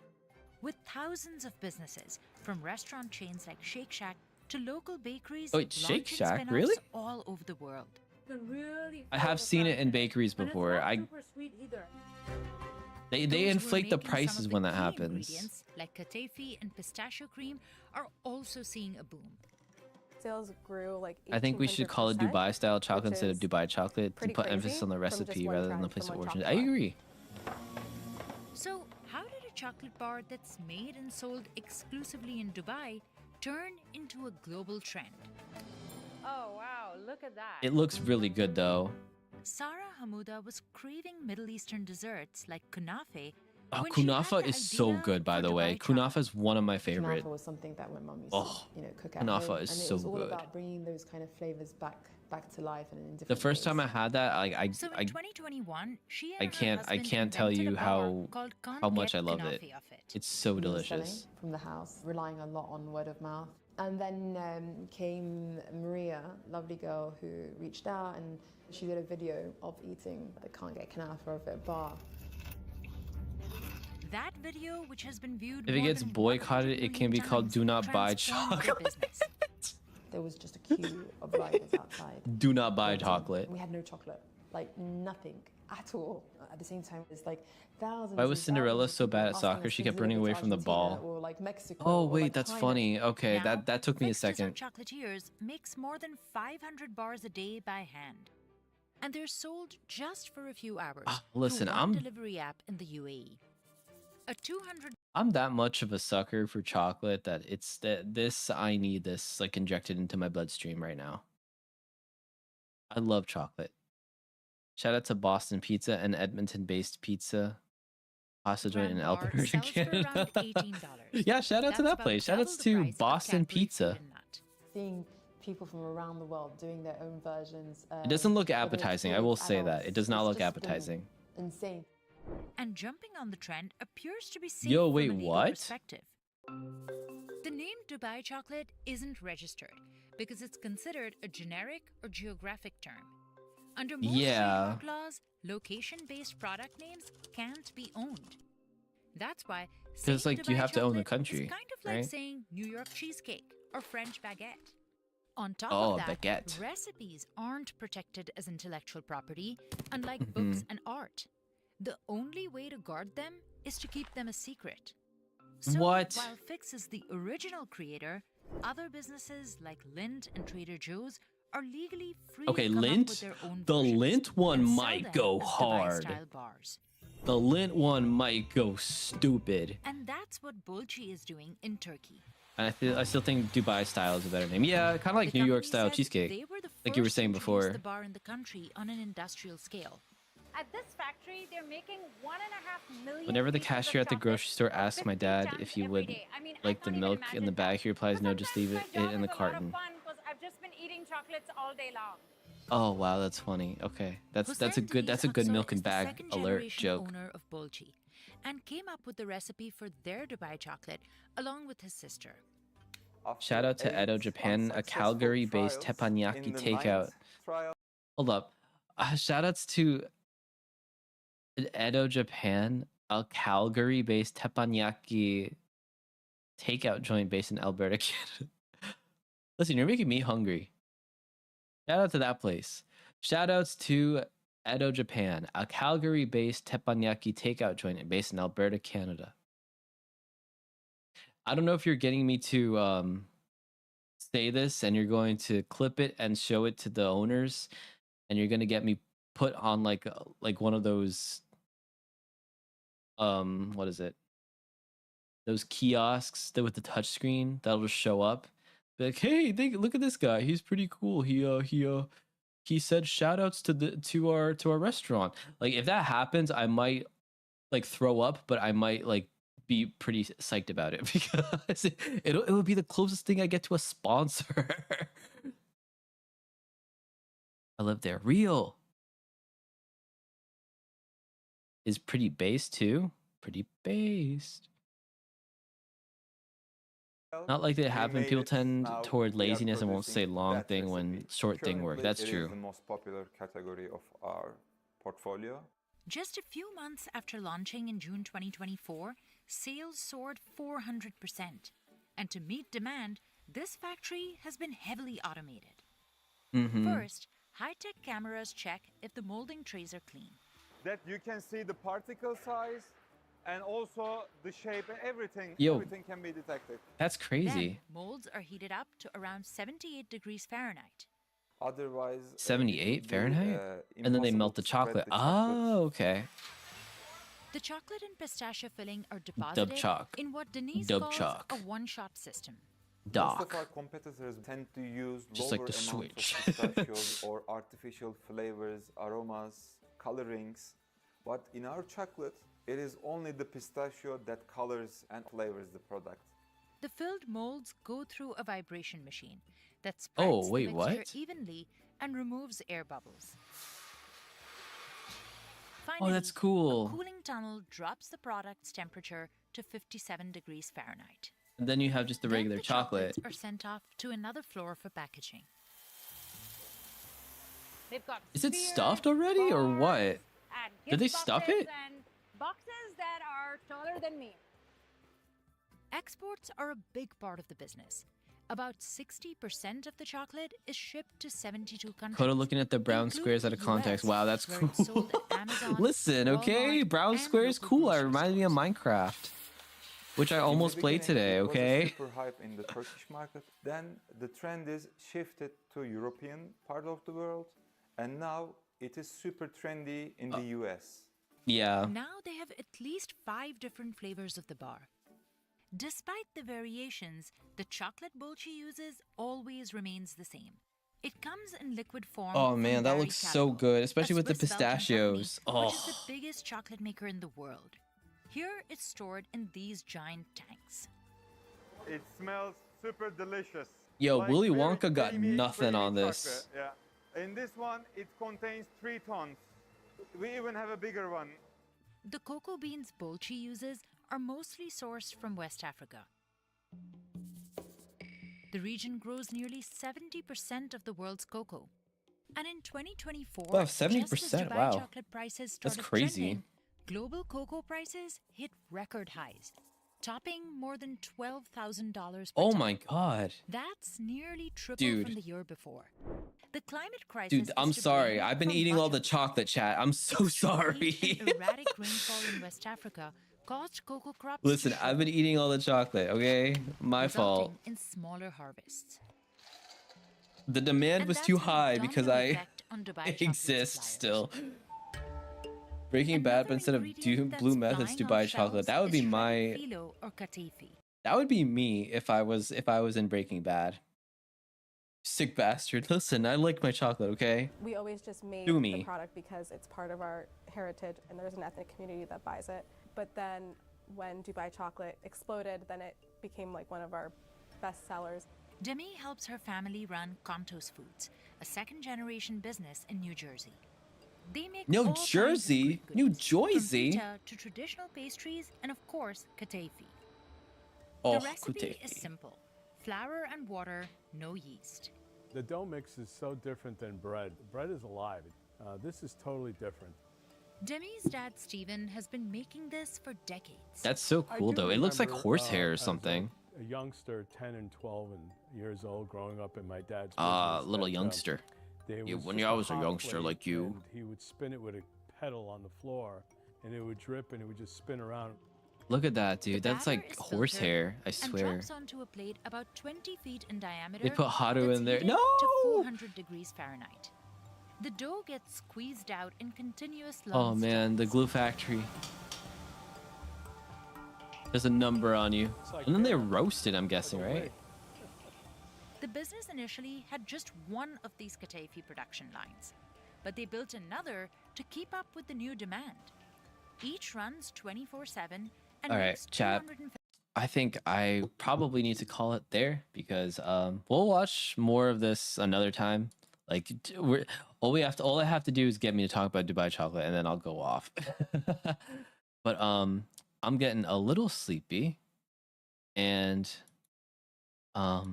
With thousands of businesses, from restaurant chains like Shake Shack to local bakeries, Oh, wait, Shake launching Shack? spin-offs Really? all over the world. I have seen it in bakeries before. They Those who are inflate the making some prices of when the that key happens. ingredients, like katafi and pistachio cream, are also seeing a boom. Sales grew like I think we should call it 1800%, Dubai style chocolate which instead of is Dubai chocolate to pretty put emphasis crazy on the from just recipe one rather than the trend place from of one origin. I chocolate bar. agree. So, how did a chocolate bar that's made and sold exclusively in Dubai turn into a global trend? Oh, wow, look at that. It looks really good though. Sarah Hamuda was craving Middle Eastern desserts like kunafe. Oh, when she had kunafa the is so idea good, by for the way. Dubai chocolate. Kunafa is one of my favorite. Kunafa was something that my mum used Oh, to, cook at kunafa home, is and so it was all good. about bringing those kind of flavors back to life and in different The first time I ways. had that, So in 2021, she and I her can't husband tell invented you a bar how called Can't much Get I love it. Kunafe of it. It's so We were selling delicious. from the house, relying a lot on word of mouth. And then came Maria, lovely girl who reached out, and she did a video of eating the Can't Get Kanafa of it bar. That video, which has been viewed If it more gets than boycotted, 100 it can be million called times, "Do Not Buy transformed their Chocolate." business. There was just a queue of riders outside. Do not buy waiting. chocolate. We had no chocolate, like nothing at all. At the same time, it's like thousands. Why was and Cinderella thousands so of bad people at asking soccer? us She to kept running deliver away to from the Argentina ball. or like Mexico. Oh or wait, like that's China. funny. Okay, Now, that took me a Fixers or second. chocolatiers makes more than 500 bars a day by hand. And they're sold just for a few hours Listen, through one delivery app in the UAE. A 200 I'm that much of a sucker for chocolate that I need this like injected into my bloodstream right now. I love chocolate. Shout out to Boston Pizza and Edmonton-based pizza pasta joint in gram bar Alberta, sells for Canada. around $18. Yeah, shout out to That's that about place. Shout double outs the to price of Boston Cadbury Pizza. Fruit and Nut. Seeing people from around the world doing their own versions. It doesn't look whether it's appetizing. I kids, will say that. adults, It does not it's look just been appetizing. Insane. And jumping on the trend appears to be safe Yo, from wait, a legal what? perspective. The name Dubai chocolate isn't registered because it's considered a generic or geographic term. Under most Yeah. trademark laws, location-based product names can't be owned. That's why Because, saying like, you Dubai have to own the chocolate country, is kind of like right? saying New York cheesecake or French baguette. On top Oh, of that, baguette. recipes aren't protected as intellectual property, unlike Mhm. books and art. The only way to guard them is to keep them a secret. So, What? while Fix is the original creator, other businesses like Lindt and Trader Joe's are legally free Okay, to come up Lindt? with their own The versions Lindt one and sell might them go as hard. Dubai-style bars. The Lindt one might go stupid. And that's what Bolchi is doing in Turkey. And I still think Dubai style is a better name. Yeah, kind of like The New York company style says cheesecake. They were the Like you were first saying to introduce before. the bar in the country on an industrial scale. At this factory, they're making 1.5 million. Whenever the pieces of cashier at the chocolate grocery store or asks my 50 dad tons if he every would day. I mean, I like the can't even milk in the imagine bag, that. he replies, But no, just leave sometimes it my job in the is a lot of carton. fun 'cause I've just been eating chocolates all day long. Oh wow, that's funny. Okay, that's a Hussein good Deniz milk Aksar and is the bag second alert generation joke. owner of Bolchi, and came up with the recipe for their Dubai chocolate along with his sister. Shout out to Edo Japan, a Calgary-based teppanyaki takeout. Hold up, shout outs to Edo Japan, a Calgary-based teppanyaki takeout joint based in Alberta, Canada. Listen, you're making me hungry. Shout out to that place. Shout outs to Edo Japan, a Calgary-based teppanyaki takeout joint based in Alberta, Canada. I don't know if you're getting me to say this and you're going to clip it and show it to the owners and you're going to get me put on like one of those what is it? Those kiosks that with the touch screen that'll just show up. Be like, hey, look at this guy. He's pretty cool. He said shout outs to our restaurant. Like if that happens, I might like throw up, but I might like be pretty psyched about it because it would be the closest thing I get to a sponsor. I live there. Real is pretty based too. Pretty based. Not like they happen. People tend toward laziness and won't say long thing when short thing work. That's true. It is the most popular category of our portfolio. Just a few months after launching in June 2024, sales soared 400%. And to meet demand, this factory has been heavily automated. First, high-tech cameras check if the molding trays are clean. That you can see the particle size and also the shape and everything. Yo. Everything can be detected. That's crazy. Then, molds are heated up to around 78 degrees Fahrenheit. Otherwise, 78 Fahrenheit? And then they melt the chocolate. Oh, okay. The chocolate and pistachio filling are deposited in what Denise Dub calls chalk. a one-shot system. Most Doc. of our competitors tend to use Just lower like the amounts Switch. of pistachios or artificial flavors, aromas, colorings. But in our chocolate, it is only the pistachio that colors and flavors the product. The filled molds go through a vibration machine that spreads Oh, wait, the mixture what? evenly and removes air bubbles. Oh, Finally, that's cool. a cooling tunnel drops the product's temperature to 57 degrees Fahrenheit. And then you have just the Then regular the chocolate. chocolates are sent off to another floor for packaging. They've got Is it spheres, stuffed already or bars, what? and Did gift they stuff boxes it? And boxes that are taller than me. Exports are a big part of the business. About 60% of the chocolate is shipped to 72 countries. Coda looking at the brown including squares out the of context. US, Wow, that's where cool. it's sold at Amazon, Listen, okay? Walmart, Brown and squares, local cool. It grocery reminded me of stores. Minecraft, which I In the almost played beginning, today, it was a okay? super hype in the Turkish market. Then the trend is shifted to European part of the world, and now it is super trendy in the US. Yeah. Now they have at least 5 different flavors of the bar. Despite the variations, the chocolate bowl she uses always remains the same. It comes in liquid form. Oh from man, that Barry looks so Callebaut, good, a especially with the Swiss-Belgian company, pistachios. which is Oh, the biggest chocolate maker in the world. Here it's stored in these giant tanks. It smells super delicious. Yo, Like Willy very Wonka got creamy, nothing creamy on this. chocolate, yeah. In this one, it contains 3 tons. We even have a bigger one. The cocoa beans Bolchi uses are mostly sourced from West Africa. The region grows nearly 70% of the world's cocoa. And in 2024, Wow, just as 70%, Dubai wow. chocolate prices started That's crazy. trending, global cocoa prices hit record highs, topping more than $12,000 per Oh ton. my god. That's nearly triple Dude. from the year before. The climate crisis Dude, is I'm to sorry. blame I've been for eating much all of the this. chocolate, chat. I'm so Extreme sorry. and erratic rainfall in West Africa caused cocoa crops Listen, to I've been shrink, eating all the chocolate, okay? My fault. resulting in smaller harvests. The demand And was that's too had a high because domino I effect on Dubai chocolate exist suppliers. still. Breaking Bad, Another but instead of ingredient that's blue methods, flying Dubai off chocolate. shelves That would is be shredded my. phyllo or katifi. That would be me if I was in Breaking Bad. Sick bastard. Listen, I like my chocolate, okay? We always just made Do the me. product because it's part of our heritage and there's an ethnic community that buys it. But then when Dubai chocolate exploded, then it became like one of our best sellers. Demi helps her family run Contos Foods, a second-generation business in New Jersey. They make New all kinds of Jersey? Greek New goodies, Jersey? from pita to traditional pastries and of course katifi. Oh, The recipe is kuteki. simple: flour and water, no yeast. The dough mix is so different than bread. Bread is alive. This is totally different. Demi's dad, Stephen, has been making this for decades. That's so I cool do though. It looks like remember, horsehair or as something. A youngster, 10 and 12 years old, growing up in my dad's Ah, business, little that, youngster. there Yeah, was when just I was a hot youngster plate, like you. and he would spin it with a pedal on the floor, and it would drip, and it would just spin around. Look at that, The dude. That's batter like is horsehair, I filtered and swear. drops onto a plate about 20 feet in diameter. They put Haru that's in there. heated No! To 400 degrees Fahrenheit. The dough gets squeezed out in continuous long Oh man, the streams. glue factory. There's a number on you. like And then they heroin. roast it, I'm guessing, Like a right? wig. The business initially had just one of these katifi production lines, but they built another to keep up with the new demand. Each runs 24/7 and All right, makes chat. 250. I think I probably need to call it there because we'll watch more of this another time. Like all I have to do is get me to talk about Dubai chocolate and then I'll go off. But I'm getting a little sleepy and I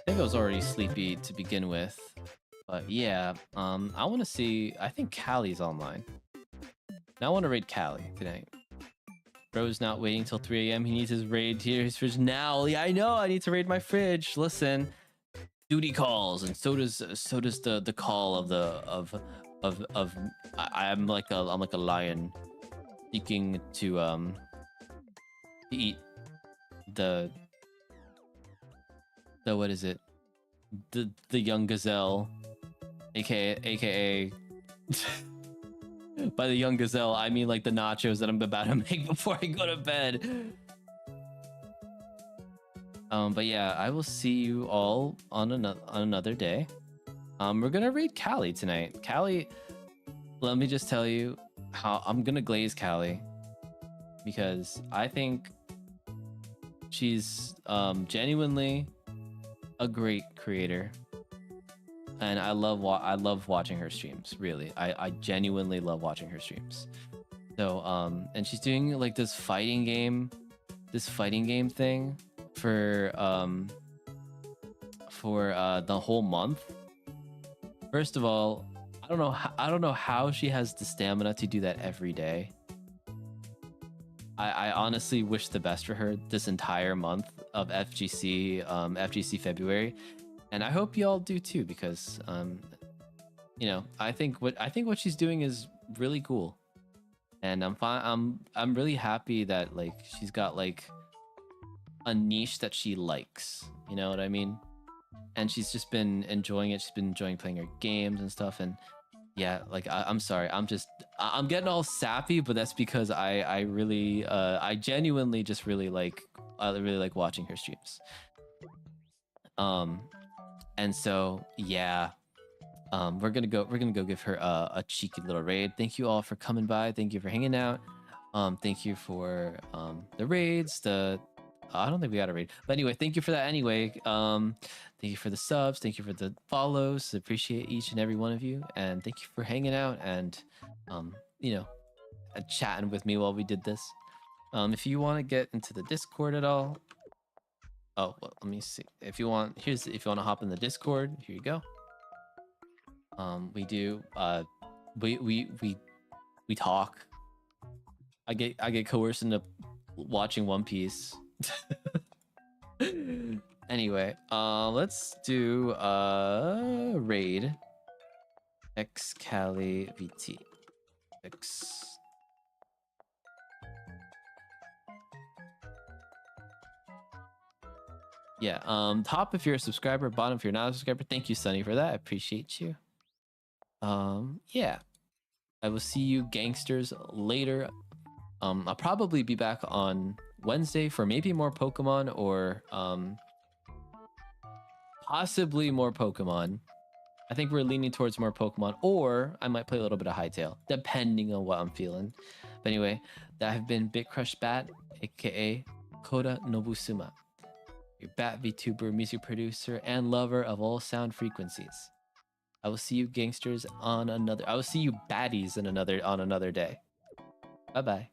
think I was already sleepy to begin with. But yeah, I want to see. I think Callie's online. Now I want to raid Callie tonight. Bro's not waiting till 3 a.m. He needs his raid here, his fridge now. Yeah, I know. I need to raid my fridge. Listen, duty calls, and so does the call of the of. I'm like a lion seeking to eat the what is it? The young gazelle, aka. By the young gazelle, I mean like the nachos that I'm about to make before I go to bed. But yeah, I will see you all on another day. We're gonna raid Callie tonight. Callie, let me just tell you how I'm gonna glaze Callie because I think she's genuinely a great creator. And I love watching her streams. Really, I genuinely love watching her streams. So and she's doing like this fighting game thing for the whole month. First of all, I don't know how she has the stamina to do that every day. I honestly wish the best for her this entire month of FGC February. And I hope y'all do too, because you know, I think what she's doing is really cool, and I'm really happy that like she's got like a niche that she likes. You know what I mean? And she's just been enjoying it. She's been enjoying playing her games and stuff. And yeah, like I'm sorry, I'm getting all sappy, but that's because I really I genuinely just really like watching her streams. And so yeah, we're gonna go give her a cheeky little raid. Thank you all for coming by. Thank you for hanging out. Thank you for the raids. I don't think we got a raid, but anyway, thank you for that. Anyway, thank you for the subs. Thank you for the follows. Appreciate each and every one of you, and thank you for hanging out and you know, chatting with me while we did this. If you want to get into the Discord at all. Oh, well, let me see. If you want to hop in the Discord, here you go. We do we talk. I get coerced into watching One Piece. Anyway, let's do raid X Cali VT X. Yeah, top if you're a subscriber, bottom if you're not a subscriber. Thank you, Sunny, for that. I appreciate you. Yeah. I will see you gangsters later. I'll probably be back on Wednesday for maybe more Pokemon or possibly more Pokemon. I think we're leaning towards more Pokemon, or I might play a little bit of Hytale, depending on what I'm feeling. But anyway, that have been Bit Crush Bat, aka Koda Nobusuma, your Bat VTuber, music producer, and lover of all sound frequencies. I will see you gangsters on another. I will see you baddies on another day. Bye bye.